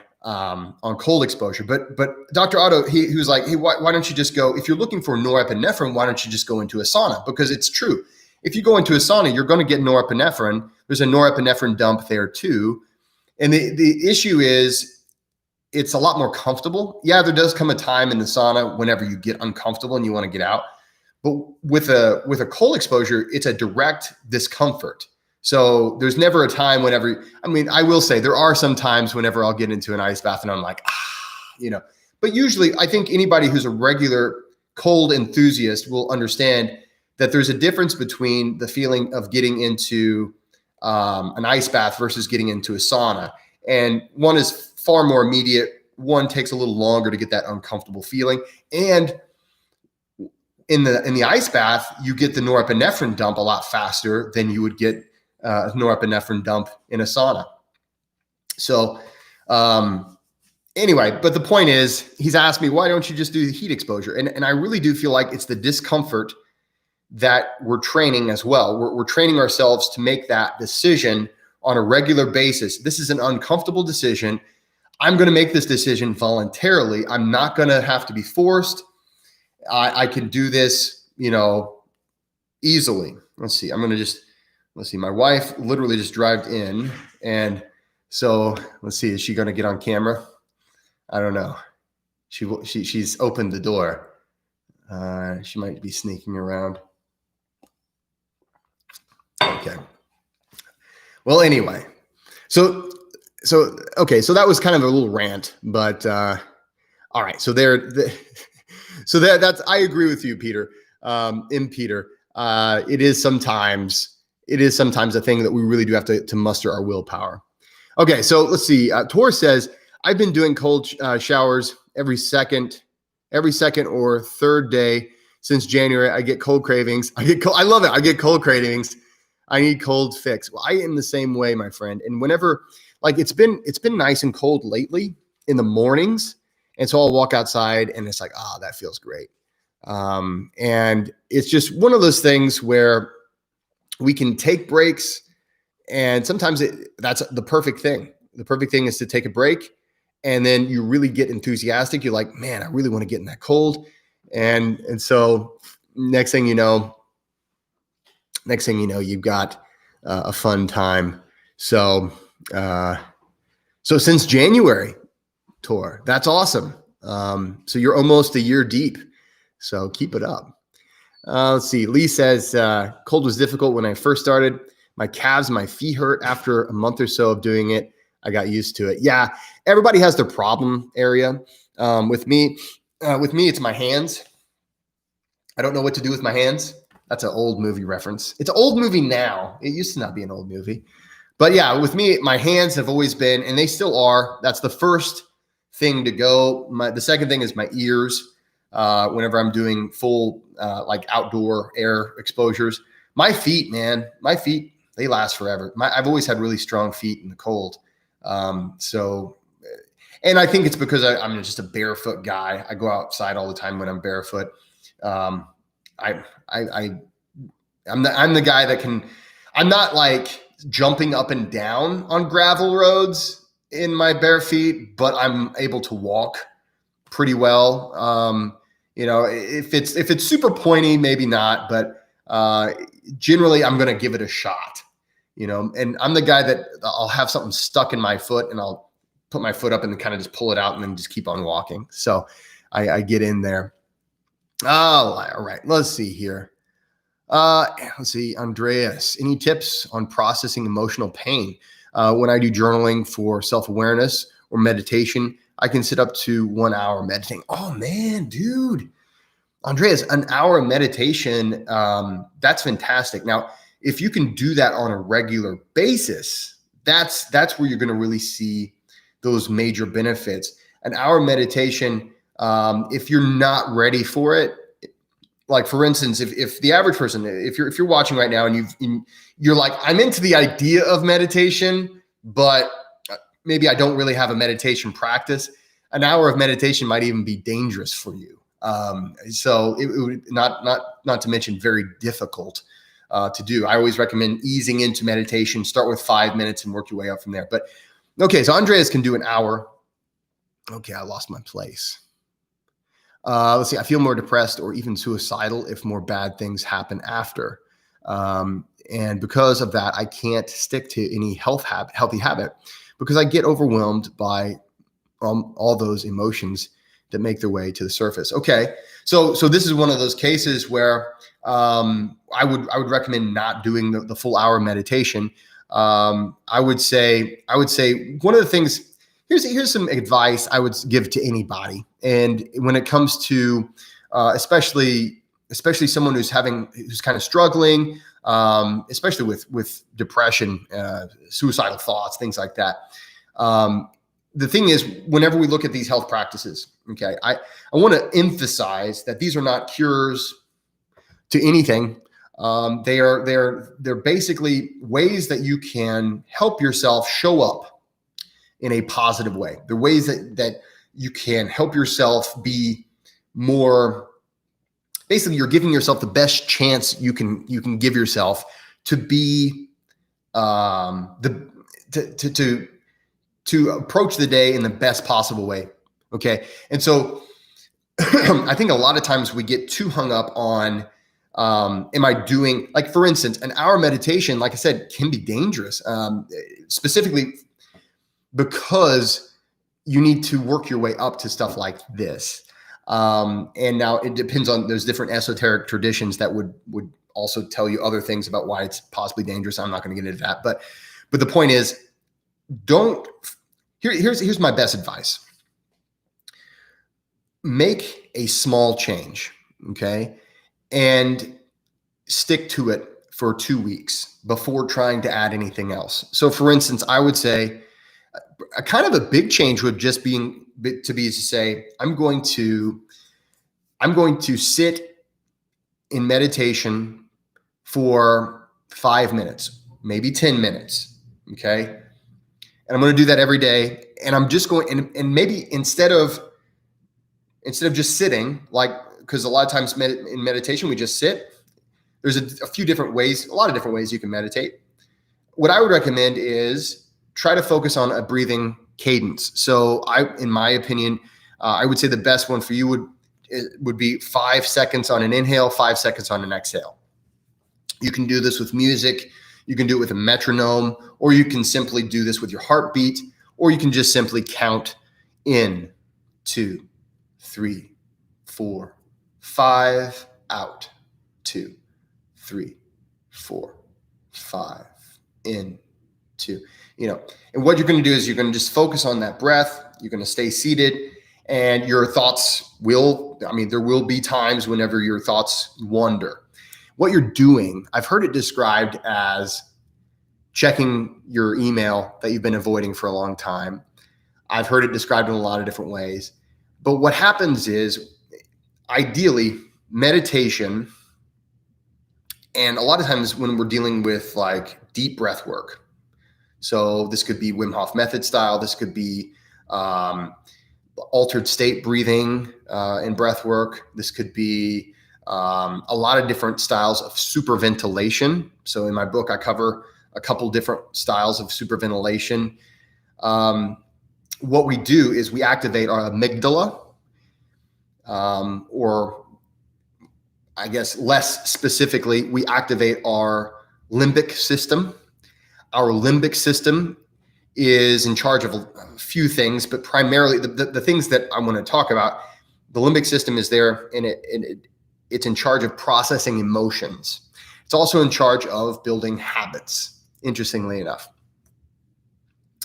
cold exposure. But Dr. Otto, he was like, hey, why don't you just go, if you're looking for norepinephrine, why don't you just go into a sauna? Because it's true. If you go into a sauna, you're going to get norepinephrine. There's a norepinephrine dump there too. And the issue is it's a lot more comfortable. Yeah, there does come a time in the sauna whenever you get uncomfortable and you want to get out. But with a cold exposure, it's a direct discomfort. So there's never a time I will say there are some times whenever I'll get into an ice bath and I'm like, but usually I think anybody who's a regular cold enthusiast will understand that there's a difference between the feeling of getting into an ice bath versus getting into a sauna. And one is far more immediate. One takes a little longer to get that uncomfortable feeling. And in the ice bath, you get the norepinephrine dump a lot faster than you would get norepinephrine dump in a sauna. So anyway, but the point is, he's asked me, why don't you just do the heat exposure? And I really do feel like it's the discomfort that we're training as well. We're training ourselves to make that decision on a regular basis. This is an uncomfortable decision. I'm going to make this decision voluntarily. I'm not going to have to be forced. I can do this, easily. Let's see. My wife literally just drove in. And so let's see, is she going to get on camera? I don't know. She's opened the door. She might be sneaking around. Okay. Well, anyway, so that was kind of a little rant, but all right. So So that's I agree with you, Peter. Peter, it is sometimes a thing that we really do have to muster our willpower. Okay, so let's see. Tor says, I've been doing cold showers every second or third day since January. I get cold cravings. I love it. I get cold cravings. I need cold fix. Well, I am the same way, my friend. And whenever, like, it's been nice and cold lately in the mornings. And so I'll walk outside and it's like, that feels great. And it's just one of those things where we can take breaks. And sometimes that's the perfect thing. The perfect thing is to take a break and then you really get enthusiastic. You're like, man, I really want to get in that cold. And so next thing you know, you've got a fun time. So since January, Tor, that's awesome. So you're almost a year deep. So keep it up. Let's see. Lee says, cold was difficult when I first started. My calves and my feet hurt after a month or so of doing it. I got used to it. Yeah, everybody has their problem area. With me, it's my hands. I don't know what to do with my hands. That's an old movie reference. It's an old movie now. It used to not be an old movie. But yeah, with me, my hands have always been, and they still are. That's the first thing to go. The second thing is my ears. Whenever I'm doing full like outdoor air exposures, my feet, man, they last forever. I've always had really strong feet in the cold. And I think it's because I'm just a barefoot guy. I go outside all the time when I'm barefoot. I'm the guy that can. I'm not like jumping up and down on gravel roads in my bare feet, but I'm able to walk pretty well. If it's super pointy, maybe not, but generally I'm going to give it a shot. And I'm the guy that I'll have something stuck in my foot and I'll put my foot up and kind of just pull it out and then just keep on walking. So I get in there. Oh, all right. Let's see here. Let's see, Andreas, any tips on processing emotional pain? When I do journaling for self-awareness or meditation, I can sit up to 1 hour meditating. Oh man, dude. Andreas, an hour of meditation, that's fantastic. Now, if you can do that on a regular basis, that's where you're going to really see those major benefits. An hour meditation, if you're not ready for it, like for instance, if the average person, if you're watching right now and you're like, I'm into the idea of meditation, but maybe I don't really have a meditation practice, an hour of meditation might even be dangerous for you. So it would not to mention very difficult to do. I always recommend easing into meditation. Start with 5 minutes and work your way up from there. But okay, so Andreas can do an hour. Okay, I lost my place. Let's see. I feel more depressed or even suicidal if more bad things happen after. And because of that, I can't stick to any healthy habit because I get overwhelmed by all those emotions that make their way to the surface. Okay. So this is one of those cases where I would recommend not doing the full hour meditation. I would say one of the things, here's some advice I would give to anybody. And when it comes to especially someone who's kind of struggling, especially with depression, suicidal thoughts, things like that. The thing is, whenever we look at these health practices, okay, I want to emphasize that these are not cures to anything. They're basically ways that you can help yourself show up in a positive way. They're ways that you can help yourself be more. Basically, you're giving yourself the best chance you can give yourself to be to approach the day in the best possible way. Okay, and so I think a lot of times we get too hung up on. Am I doing, like, for instance, an hour meditation, like I said, can be dangerous, specifically because you need to work your way up to stuff like this. And now it depends on, there's different esoteric traditions that would also tell you other things about why it's possibly dangerous. I'm not going to get into that, but the point is, here's my best advice. make a small change, okay, and stick to it for 2 weeks before trying to add anything else. So for instance, I would say a kind of a big change would just be to say, I'm going to sit in meditation for 5 minutes, maybe 10 minutes, okay? And I'm going to do that every day. And I'm just going, and maybe instead of just sitting, like, because a lot of times in meditation, we just sit. There's a few different ways, a lot of different ways you can meditate. What I would recommend is try to focus on a breathing cadence. So in my opinion, I would say the best one for you would be 5 seconds on an inhale, 5 seconds on an exhale. You can do this with music. You can do it with a metronome, or you can simply do this with your heartbeat, or you can just simply count in 2, 3, 4, 5, out, 2, 3, 4, 5, in, 2. And what you're going to do is you're going to just focus on that breath. You're going to stay seated, and your thoughts there will be times whenever your thoughts wander. What you're doing, I've heard it described as checking your email that you've been avoiding for a long time. I've heard it described in a lot of different ways. But what happens is, ideally, meditation, and a lot of times when we're dealing with like deep breath work, so this could be Wim Hof method style, this could be altered state breathing and breath work, this could be a lot of different styles of superventilation. So in my book, I cover a couple different styles of superventilation. What we do is we activate our amygdala, or I guess less specifically, we activate our limbic system. Our limbic system is in charge of a few things, but primarily the things that I want to talk about, the limbic system is there, and it's in charge of processing emotions. It's also in charge of building habits, interestingly enough.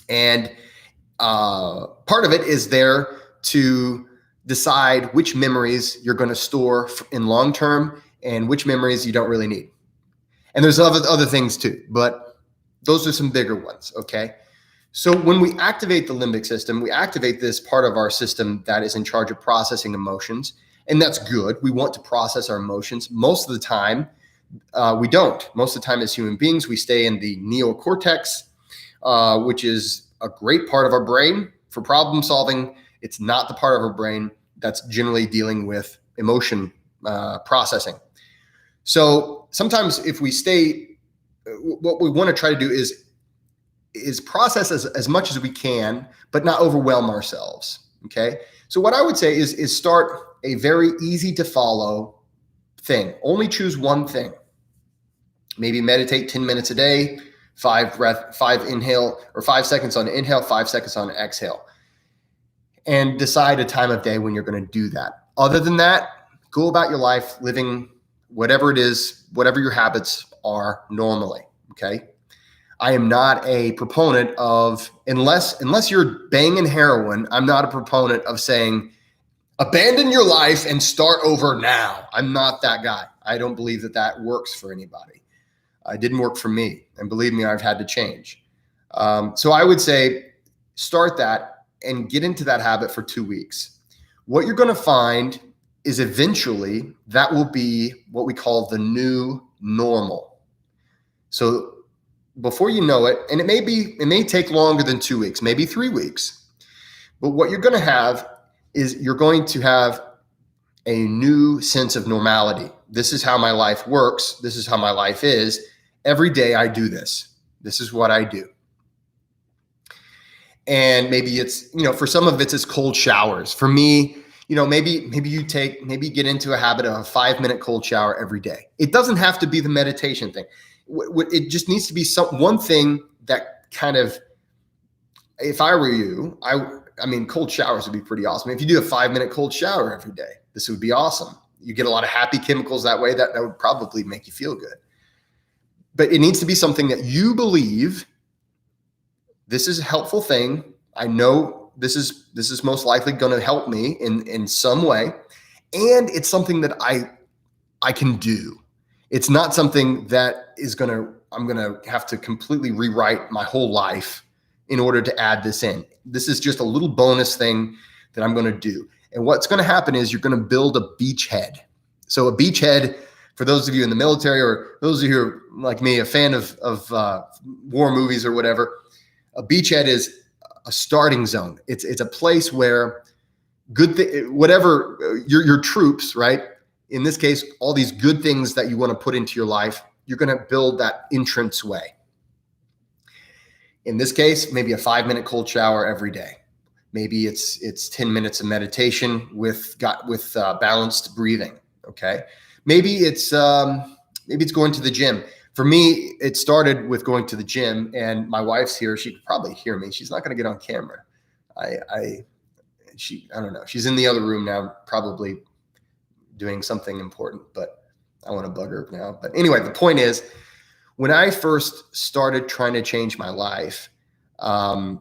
And part of it is there to decide which memories you're going to store in long term and which memories you don't really need. And there's other things too, but those are some bigger ones, okay? So when we activate the limbic system, we activate this part of our system that is in charge of processing emotions. And that's good. We want to process our emotions. Most of the time, we don't. Most of the time as human beings, we stay in the neocortex, which is a great part of our brain for problem solving. It's not the part of our brain that's generally dealing with emotion processing. So sometimes if we stay, what we want to try to do is process as much as we can, but not overwhelm ourselves, okay? So what I would say is start a very easy to follow thing. Only choose one thing. Maybe meditate 10 minutes a day, 5 inhale, or 5 seconds on inhale, 5 seconds on exhale. And decide a time of day when you're going to do that. Other than that, go about your life living whatever it is, whatever your habits are normally, okay? I am not a proponent of, unless you're banging heroin, I'm not a proponent of saying, abandon your life and start over now. I'm not that guy. I don't believe that works for anybody. It didn't work for me. And believe me, I've had to change. So I would say start that and get into that habit for 2 weeks. What you're going to find is eventually that will be what we call the new normal. So before you know it, and it may take longer than 2 weeks, maybe 3 weeks, but what you're going to have is you're going to have a new sense of normality. This is how my life works. This is how my life is. Every day I do this. This is what I do. And maybe it's, for some of it's cold showers. For me, maybe get into a habit of a 5-minute cold shower every day. It doesn't have to be the meditation thing. It just needs to be one thing that kind of, if I were you, I mean, cold showers would be pretty awesome. If you do a 5-minute cold shower every day, this would be awesome. You get a lot of happy chemicals that way. That would probably make you feel good. But it needs to be something that you believe, this is a helpful thing. I know this is most likely going to help me in some way. And it's something that I can do. It's not something that I'm going to have to completely rewrite my whole life in order to add this in. This is just a little bonus thing that I'm going to do. And what's going to happen is you're going to build a beachhead. So a beachhead, for those of you in the military or those of you who are like me, a fan of war movies or whatever, a beachhead is a starting zone. It's a place where whatever your troops, right? In this case, all these good things that you want to put into your life, you're going to build that entrance way. In this case, maybe a 5-minute cold shower every day. Maybe it's 10 minutes of meditation with balanced breathing. Okay. Maybe it's going to the gym. For me, it started with going to the gym, and my wife's here. She could probably hear me. She's not going to get on camera. I don't know. She's in the other room now, probably doing something important, but I want to bug her now. But anyway, the point is, when I first started trying to change my life, I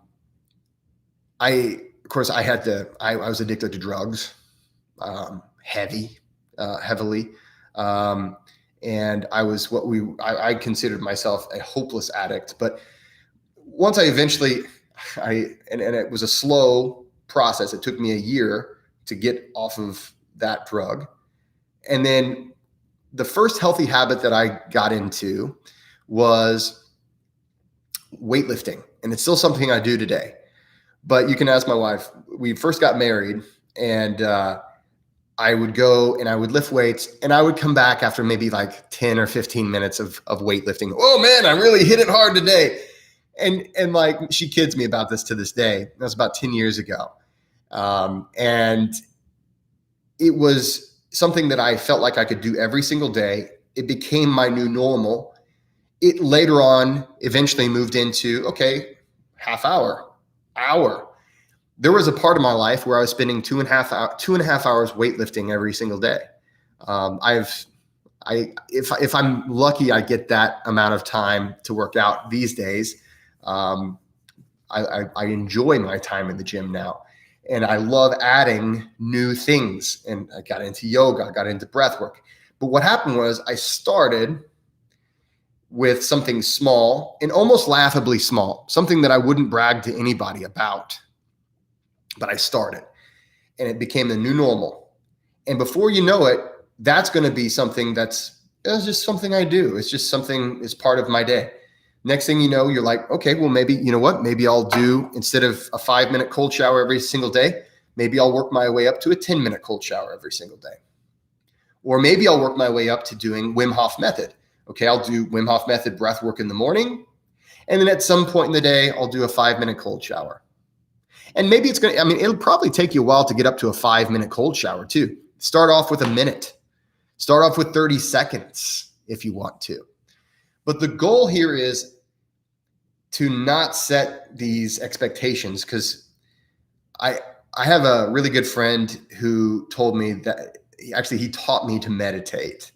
was addicted to drugs, heavily. And I considered myself a hopeless addict. But once I eventually, and it was a slow process. It took me a year to get off of that drug. And then the first healthy habit that I got into was weightlifting. And it's still something I do today. But you can ask my wife. We first got married, and I would go and I would lift weights, and I would come back after maybe like 10 or 15 minutes of weightlifting. Oh man, I really hit it hard today. And like, she kids me about this to this day. That was about 10 years ago. And it was something that I felt like I could do every single day. It became my new normal. It later on eventually moved into, okay, half hour. There was a part of my life where I was spending 2.5 hours weightlifting every single day. If I'm lucky, I get that amount of time to work out these days. I enjoy my time in the gym now, and I love adding new things. And I got into yoga, I got into breathwork. But what happened was I started with something small and almost laughably small, something that I wouldn't brag to anybody about. But I started, and it became the new normal. And before you know it, that's going to be something it's just something I do. It's just something, it's part of my day. Next thing you know, you're like, okay, well, maybe, you know what? Maybe I'll do, instead of a 5-minute cold shower every single day, maybe I'll work my way up to a 10-minute cold shower every single day. Or maybe I'll work my way up to doing Wim Hof method. Okay, I'll do Wim Hof method breath work in the morning. And then at some point in the day, I'll do a 5-minute cold shower. And maybe it'll probably take you a while to get up to a 5-minute cold shower too. Start off with a minute. Start off with 30 seconds if you want to. But the goal here is to not set these expectations, because I have a really good friend who told me that he taught me to meditate.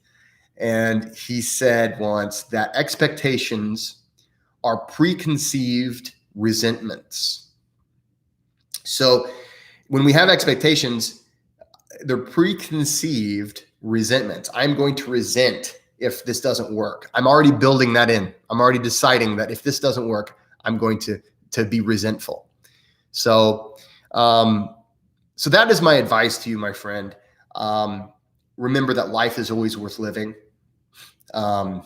And he said once that expectations are preconceived resentments. So when we have expectations, they're preconceived resentments. I'm going to resent if this doesn't work. I'm already building that in. I'm already deciding that if this doesn't work, I'm going to be resentful. So that is my advice to you, my friend. Remember that life is always worth living. And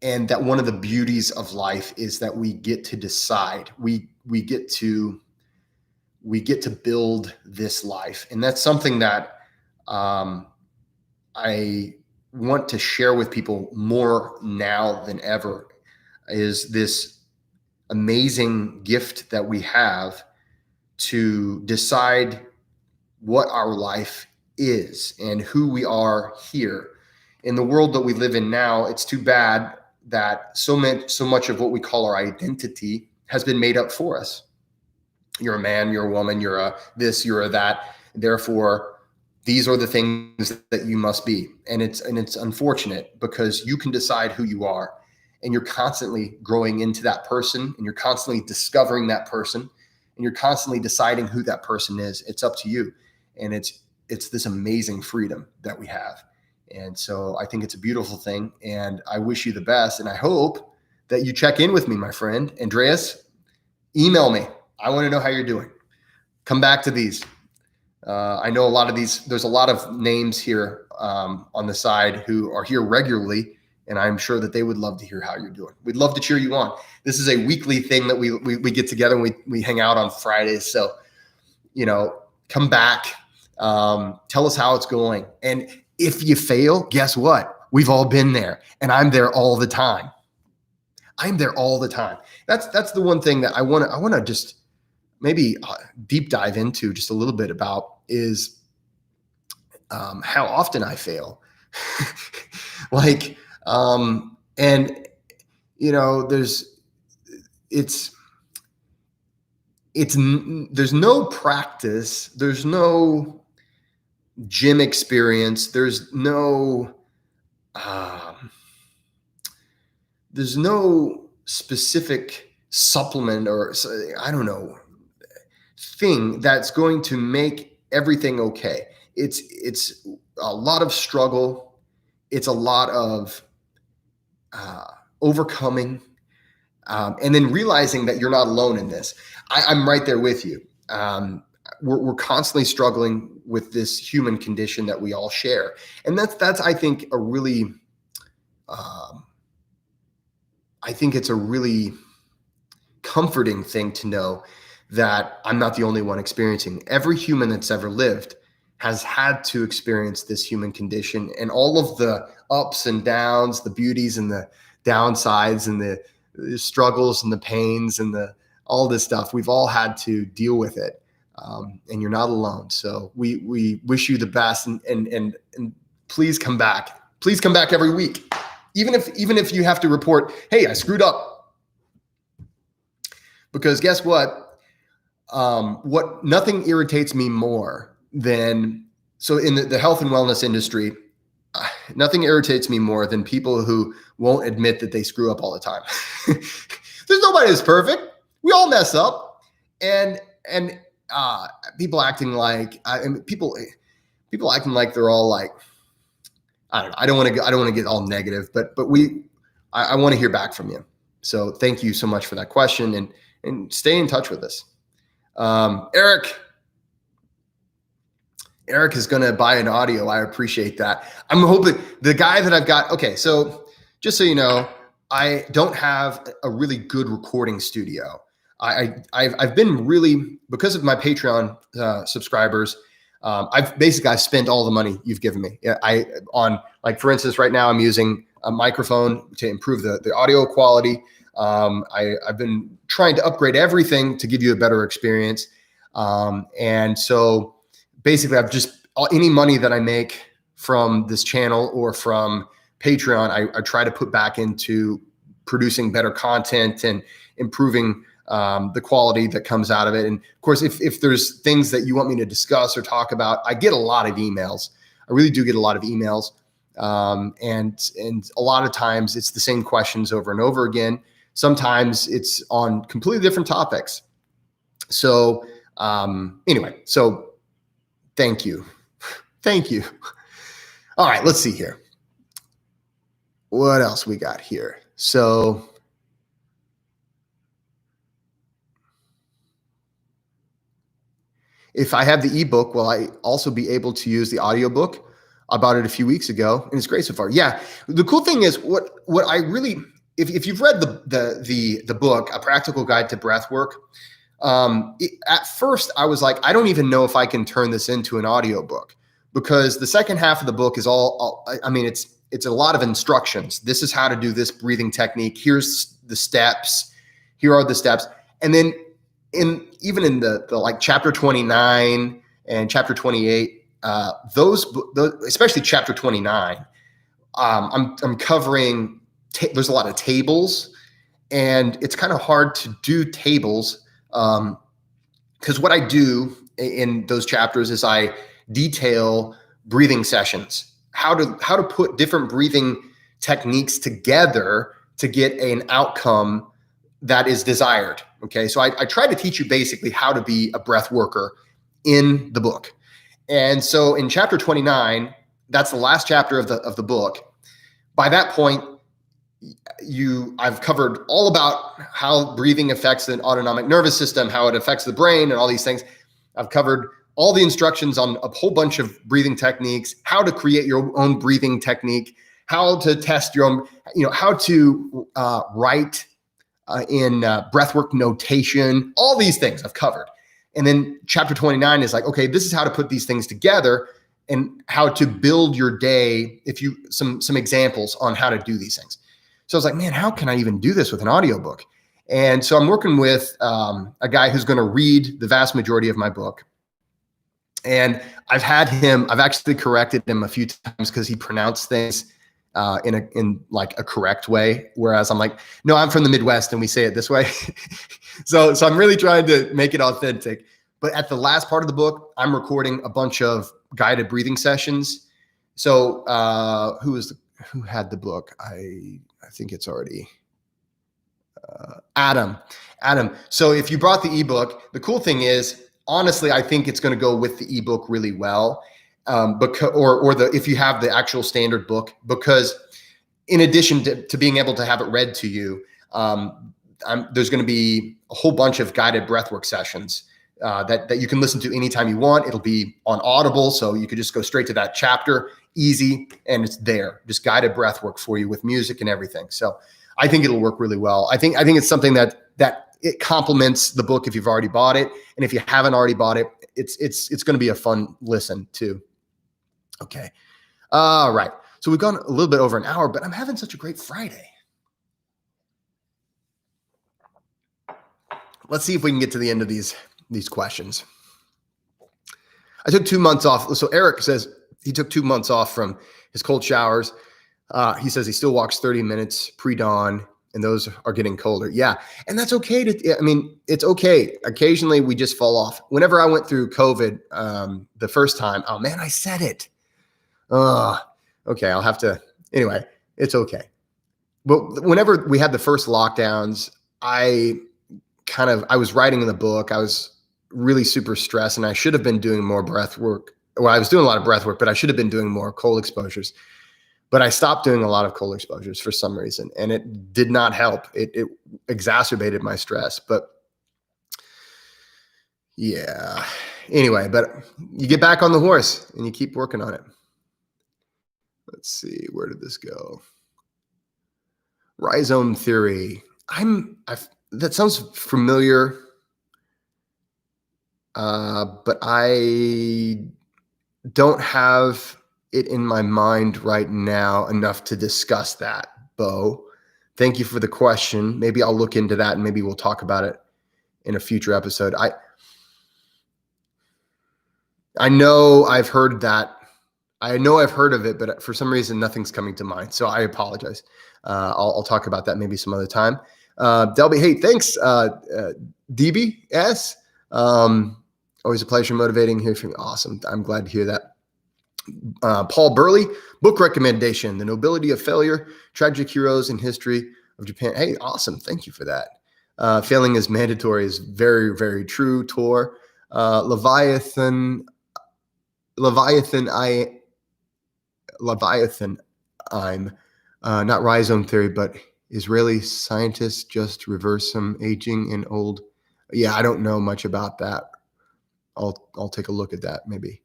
that one of the beauties of life is that we get to decide. We get to build this life. And that's something that I want to share with people more now than ever, is this amazing gift that we have to decide what our life is and who we are here. In the world that we live in now, it's too bad that so much of what we call our identity has been made up for us. You're a man, you're a woman, you're a this, you're a that. Therefore, these are the things that you must be. And it's unfortunate, because you can decide who you are, and you're constantly growing into that person, and you're constantly discovering that person, and you're constantly deciding who that person is. It's up to you. And it's this amazing freedom that we have. And so I think it's a beautiful thing, and I wish you the best. And I hope that you check in with me, my friend. Andreas, email me. I want to know how you're doing. Come back to these. I know a lot of these, there's a lot of names here on the side who are here regularly, and I'm sure that they would love to hear how you're doing. We'd love to cheer you on. This is a weekly thing that we get together and we hang out on Fridays. So, come back, tell us how it's going. And if you fail, guess what? We've all been there, and I'm there all the time. I'm there all the time. That's the one thing that I want to just maybe deep dive into just a little bit about is how often I fail. There's no practice. There's no gym experience. There's no specific supplement or I don't know thing that's going to make everything okay. It's a lot of struggle. It's a lot of overcoming, and then realizing that you're not alone in this. I'm right there with you. We're constantly struggling with this human condition that we all share, and that's I think a really, I think it's a really comforting thing to know that I'm not the only one experiencing. Every human that's ever lived has had to experience this human condition, and all of the ups and downs, the beauties and the downsides, and the struggles and the pains and all this stuff. We've all had to deal with it, and you're not alone. So we wish you the best, and please come back. Please come back every week, even if you have to report, hey, I screwed up, because guess what? Nothing irritates me more than, so in the health and wellness industry, nothing irritates me more than people who won't admit that they screw up all the time. There's nobody that's perfect. We all mess up, and people acting like people acting like they're all like, I don't know. I don't want to get all negative, but I want to hear back from you. So thank you so much for that question, and stay in touch with us. Eric is going to buy an audio. I appreciate that. I'm hoping the guy that I've got. Okay. So just so you know, I don't have a really good recording studio. I've been really, because of my Patreon subscribers, I've spent all the money you've given me. For instance, right now I'm using a microphone to improve the audio quality. I've been trying to upgrade everything to give you a better experience. And so basically any money that I make from this channel or from Patreon, I try to put back into producing better content and improving the quality that comes out of it. And of course, if there's things that you want me to discuss or talk about, I get a lot of emails. I really do get a lot of emails. And a lot of times it's the same questions over and over again. Sometimes it's on completely different topics. So anyway, so thank you. Thank you. All right, let's see here. What else we got here? So if I have the ebook, will I also be able to use the audiobook? I bought it a few weeks ago, and it's great so far. Yeah. The cool thing is what I really, if you've read the book, A Practical Guide to Breathwork, at first I was like, I don't even know if I can turn this into an audiobook, because the second half of the book is it's a lot of instructions. This is how to do this breathing technique. Here's the steps. Here are the steps. And then even in the like chapter 29 and chapter 28, those especially chapter 29, I'm covering, there's a lot of tables, and it's kind of hard to do tables. Because what I do in those chapters is I detail breathing sessions, how to put different breathing techniques together to get an outcome that is desired. Okay. So I try to teach you basically how to be a breath worker in the book. And so in chapter 29, that's the last chapter of the book. By that point, I've covered all about how breathing affects the autonomic nervous system, how it affects the brain, and all these things. I've covered all the instructions on a whole bunch of breathing techniques, how to create your own breathing technique, how to test your own, how to write in breathwork notation, all these things I've covered. And then chapter 29 is like, okay, this is how to put these things together and how to build your day. If you some examples on how to do these things. So I was like, man, how can I even do this with an audiobook? And so I'm working with a guy who's going to read the vast majority of my book. And I've actually corrected him a few times because he pronounced things in like a correct way. Whereas I'm like, no, I'm from the Midwest and we say it this way. So I'm really trying to make it authentic. But at the last part of the book, I'm recording a bunch of guided breathing sessions. So who had the book? I think it's already Adam. So if you brought the ebook, the cool thing is, honestly, I think it's going to go with the ebook really well. If you have the actual standard book, because in addition to being able to have it read to you, there's going to be a whole bunch of guided breathwork sessions that you can listen to anytime you want. It'll be on Audible, so you could just go straight to that chapter, easy, and it's there, just guided breathwork for you with music and everything. So I think it'll work really well. I think it's something that it complements the book if you've already bought it, and if you haven't already bought it, it's going to be a fun listen too. Okay. All right. So we've gone a little bit over an hour, but I'm having such a great Friday. Let's see if we can get to the end of these questions. I took 2 months off. So Eric says he took 2 months off from his cold showers. He says he still walks 30 minutes pre-dawn, and those are getting colder. Yeah. And that's okay. It's okay. Occasionally we just fall off. Whenever I went through COVID the first time, oh man, I said it. Okay. I'll have to, anyway, it's okay. But whenever we had the first lockdowns, I was writing in the book. I was really super stressed, and I should have been doing more breath work. Well, I was doing a lot of breath work, but I should have been doing more cold exposures. But I stopped doing a lot of cold exposures for some reason, and it did not help. It exacerbated my stress. But yeah, anyway, but you get back on the horse and you keep working on it. Let's see, where did this go? Rhizome theory. That sounds familiar, but I don't have it in my mind right now enough to discuss that, Bo. Thank you for the question. Maybe I'll look into that and maybe we'll talk about it in a future episode. I know I've heard that. I know I've heard of it, but for some reason, nothing's coming to mind. So I apologize. I'll talk about that maybe some other time. Delby, hey, thanks, DBS. Always a pleasure motivating here from you. Awesome. I'm glad to hear that. Paul Burley, book recommendation, The Nobility of Failure, Tragic Heroes in History of Japan. Hey, awesome. Thank you for that. Failing is mandatory is very, very true, Tor. Leviathan, I'm not rhizome theory, but Israeli scientists just reverse some aging in old. Yeah, I don't know much about that. I'll take a look at that maybe.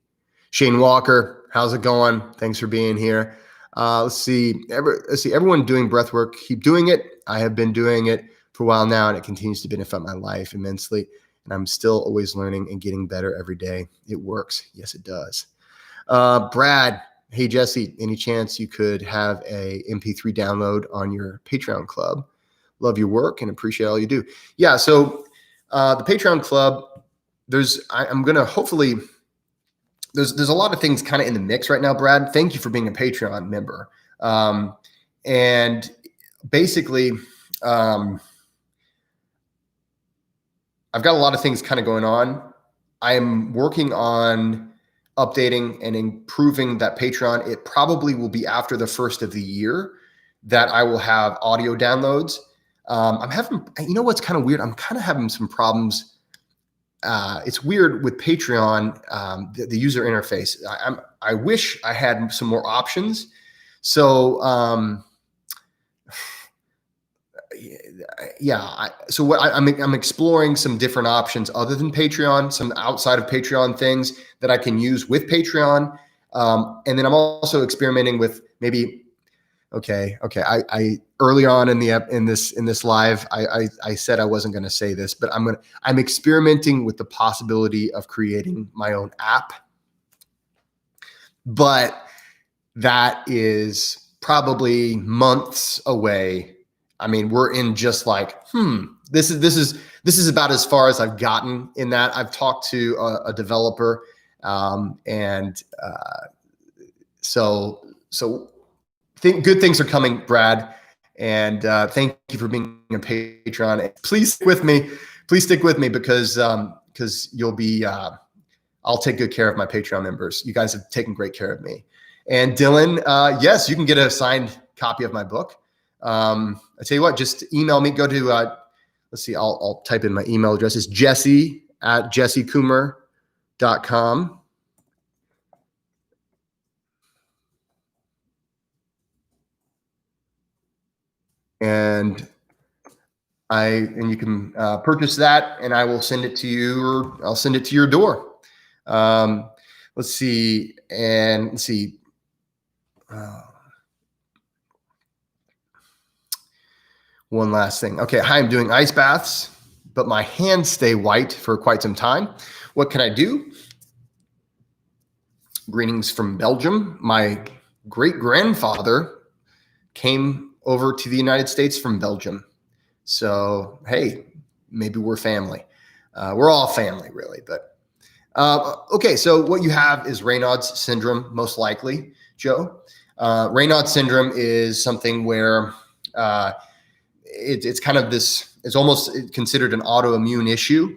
Shane Walker, how's it going? Thanks for being here. Let's see. Everyone doing breath work, keep doing it. I have been doing it for a while now, and it continues to benefit my life immensely. And I'm still always learning and getting better every day. It works. Yes, it does. Brad, hey, Jesse, any chance you could have a MP3 download on your Patreon club? Love your work and appreciate all you do. Yeah, so the Patreon club, I'm going to hopefully, there's a lot of things kind of in the mix right now, Brad. Thank you for being a Patreon member. And basically, I've got a lot of things kind of going on. I'm working on updating and improving that Patreon. It probably will be after the first of the year that I will have audio downloads. I'm having, what's kind of weird? I'm kind of having some problems. It's weird with Patreon, the user interface. I wish I had some more options. So, I'm exploring some different options other than Patreon, some outside of Patreon things that I can use with Patreon. And then I'm also experimenting with maybe, I early on in this live, I said I wasn't going to say this, but I'm experimenting with the possibility of creating my own app, but that is probably months away. I mean, we're in just like, this is about as far as I've gotten in that. I've talked to a developer, so good things are coming, Brad. And thank you for being a Patreon. Please stick with me. Because you'll be. I'll take good care of my Patreon members. You guys have taken great care of me. And Dylan, yes, you can get a signed copy of my book. I tell you what, just email me. Go to, let's see, I'll type in my email address. It's jesse@jessecoomer.com. And you can purchase that, and I will send it to you, or I'll send it to your door. Let's see. One last thing. Okay. Hi, I'm doing ice baths, but my hands stay white for quite some time. What can I do? Greetings from Belgium. My great grandfather came over to the United States from Belgium. So, hey, maybe we're family. We're all family, really. But okay, so what you have is Raynaud's syndrome, most likely, Joe. Raynaud's syndrome is something where it's kind of this, it's almost considered an autoimmune issue.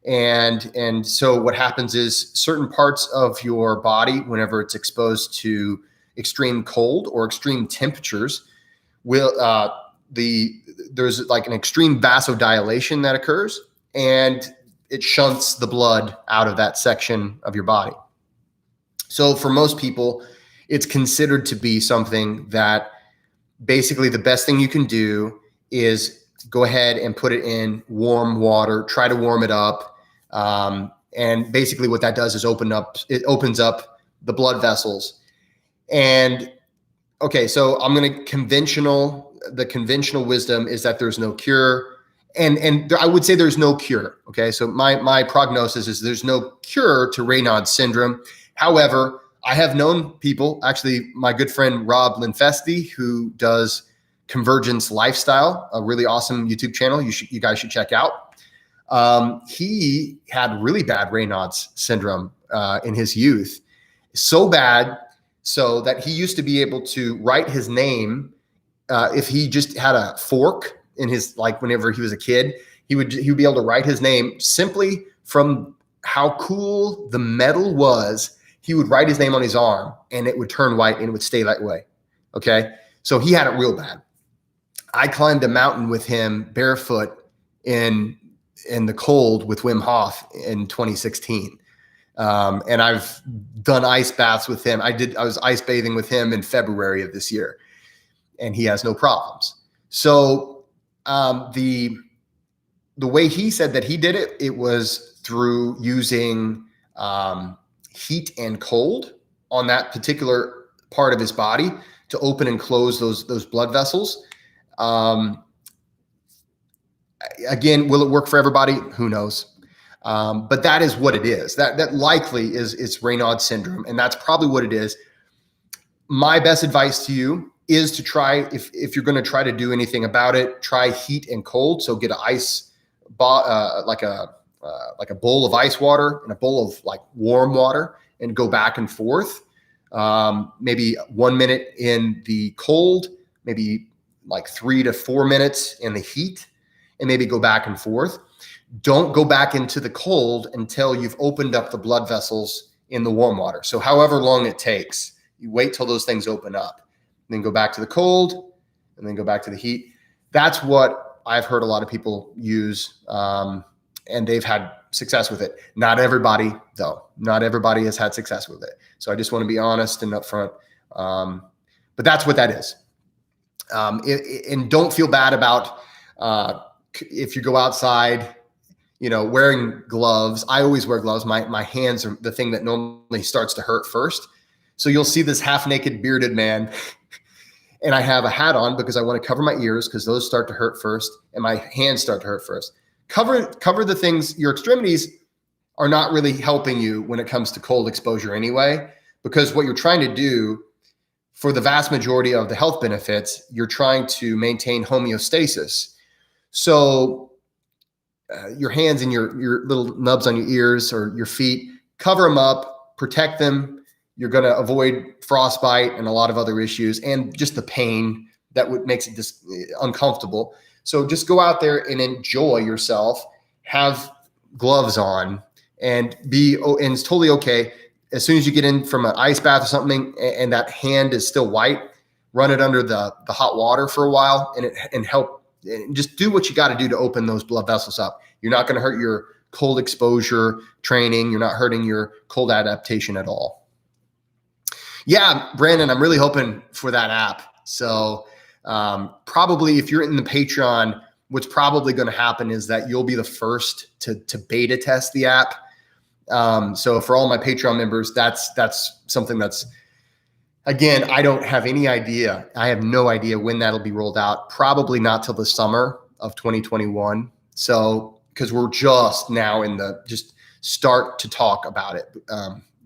And so what happens is certain parts of your body, whenever it's exposed to extreme cold or extreme temperatures, there's like an extreme vasodilation that occurs, and it shunts the blood out of that section of your body. So for most people, it's considered to be something that basically the best thing you can do is go ahead and put it in warm water, try to warm it up. And basically what that does is it opens up the blood vessels. And okay, so the conventional wisdom is that there's no cure. And I would say there's no cure. Okay, so my prognosis is there's no cure to Raynaud's syndrome. However, I have known people, actually my good friend Rob Linfesti, who does Convergence Lifestyle, a really awesome YouTube channel you guys should check out. He had really bad Raynaud's syndrome in his youth, so bad so that he used to be able to write his name if he just had a fork in his, like whenever he was a kid, he would be able to write his name simply from how cool the metal was. He would write his name on his arm and it would turn white and it would stay that way. Okay. So he had it real bad. I climbed a mountain with him barefoot in the cold with Wim Hof in 2016. And I've done ice baths with him. I was ice bathing with him in February of this year, and he has no problems. So the way he said that he did it, it was through using heat and cold on that particular part of his body to open and close those blood vessels. Again, will it work for everybody? Who knows? But that is what it is. That likely is Raynaud's syndrome, and that's probably what it is. My best advice to you is to try, if you're going to try to do anything about it, try heat and cold. So get an ice, like a bowl of ice water and a bowl of like warm water, and go back and forth. Maybe 1 minute in the cold, maybe like 3 to 4 minutes in the heat, and maybe go back and forth. Don't go back into the cold until you've opened up the blood vessels in the warm water. So however long it takes, you wait till those things open up, then go back to the cold, and then go back to the heat. That's what I've heard a lot of people use, and they've had success with it. Not everybody, though. Not everybody has had success with it. So I just want to be honest and upfront. But that's what that is. And don't feel bad about if you go outside, wearing gloves. I always wear gloves. My hands are the thing that normally starts to hurt first. So you'll see this half-naked bearded man, and I have a hat on because I want to cover my ears because those start to hurt first, and my hands start to hurt first. Cover the things. Your extremities are not really helping you when it comes to cold exposure anyway, because what you're trying to do for the vast majority of the health benefits, you're trying to maintain homeostasis. So your hands and your little nubs on your ears or your feet, cover them up, protect them. You're going to avoid frostbite and a lot of other issues and just the pain that makes it just uncomfortable. So just go out there and enjoy yourself, have gloves on, and it's totally okay. As soon as you get in from an ice bath or something and that hand is still white, run it under the hot water for a while and help, and just do what you got to do to open those blood vessels up. You're not going to hurt your cold exposure training. You're not hurting your cold adaptation at all. Yeah, Brandon, I'm really hoping for that app. So probably if you're in the Patreon, what's probably going to happen is that you'll be the first to beta test the app. So for all my Patreon members, that's something that's, again, I don't have any idea. I have no idea when that'll be rolled out. Probably not till the summer of 2021. So, because we're just now just start to talk about it.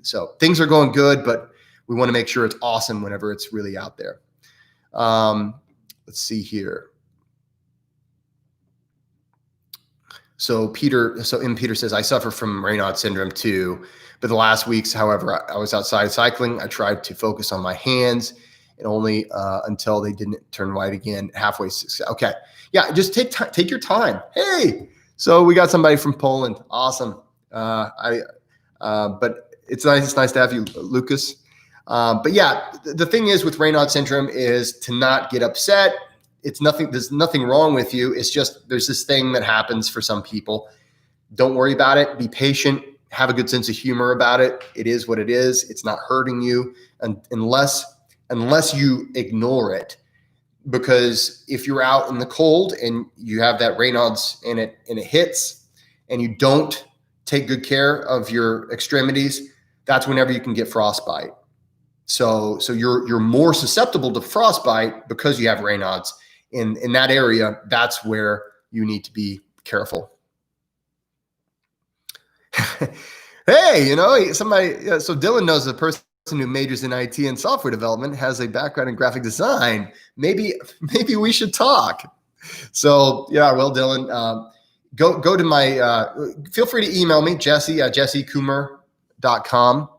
So things are going good, but we want to make sure it's awesome whenever it's really out there. Let's see here. So Peter says, I suffer from Raynaud syndrome too, but the last weeks, however, I was outside cycling. I tried to focus on my hands and only until they didn't turn white again halfway. Okay. Yeah. Just take your time. Hey, so we got somebody from Poland. Awesome. But it's nice to have you, Lucas. But yeah, the thing is with Raynaud syndrome is to not get upset. There's nothing wrong with you. It's just, there's this thing that happens for some people. Don't worry about it. Be patient. Have a good sense of humor about it. It is what it is. It's not hurting you unless you ignore it. Because if you're out in the cold and you have that Raynaud's and it hits and you don't take good care of your extremities, that's whenever you can get frostbite. So you're more susceptible to frostbite because you have Raynaud's in that area. That's where you need to be careful. Hey, somebody. So Dylan knows the person who majors in IT and software development has a background in graphic design. Maybe we should talk. So yeah, well, Dylan, go to my. Feel free to email me, Jesse at jessecoomer.com.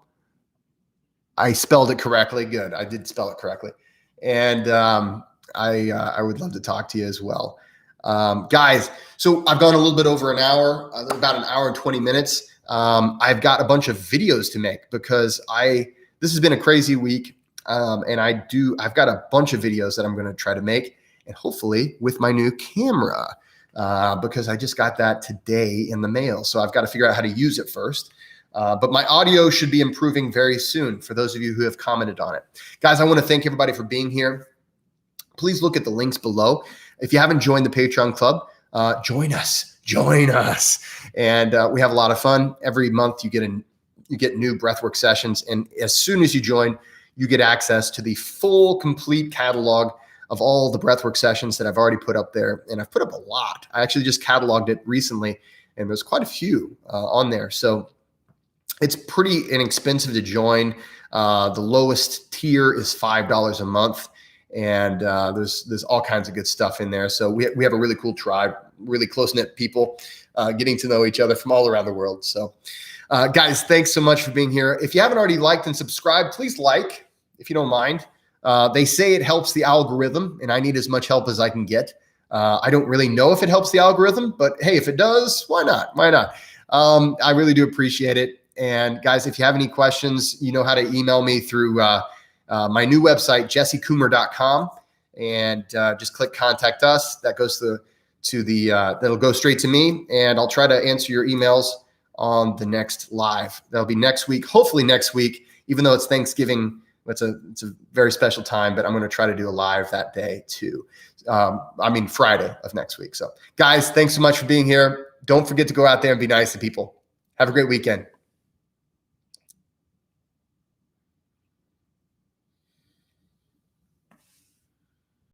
I spelled it correctly. Good. I did spell it correctly. And I would love to talk to you as well. Guys, so I've gone a little bit over an hour, about an hour and 20 minutes. I've got a bunch of videos to make because this has been a crazy week. And I've got a bunch of videos that I'm going to try to make, and hopefully with my new camera, because I just got that today in the mail. So I've got to figure out how to use it first. But my audio should be improving very soon for those of you who have commented on it. Guys, I want to thank everybody for being here. Please look at the links below. If you haven't joined the Patreon club, join us. And we have a lot of fun. Every month you get new breathwork sessions. And as soon as you join, you get access to the full, complete catalog of all the breathwork sessions that I've already put up there. And I've put up a lot. I actually just cataloged it recently, and there's quite a few on there. So it's pretty inexpensive to join. The lowest tier is $5 a month. And there's all kinds of good stuff in there. So we have a really cool tribe, really close-knit people getting to know each other from all around the world. So guys, thanks so much for being here. If you haven't already liked and subscribed, please like, if you don't mind. They say it helps the algorithm, and I need as much help as I can get. I don't really know if it helps the algorithm, but hey, if it does, why not? I really do appreciate it. And guys, if you have any questions, you know how to email me through my new website, jessecoomer.com, and just click contact us. That goes to that'll go straight to me, and I'll try to answer your emails on the next live. That'll be next week, hopefully next week, even though it's Thanksgiving. It's a very special time, but I'm going to try to do a live that day too. Friday of next week. So guys, thanks so much for being here. Don't forget to go out there and be nice to people. Have a great weekend.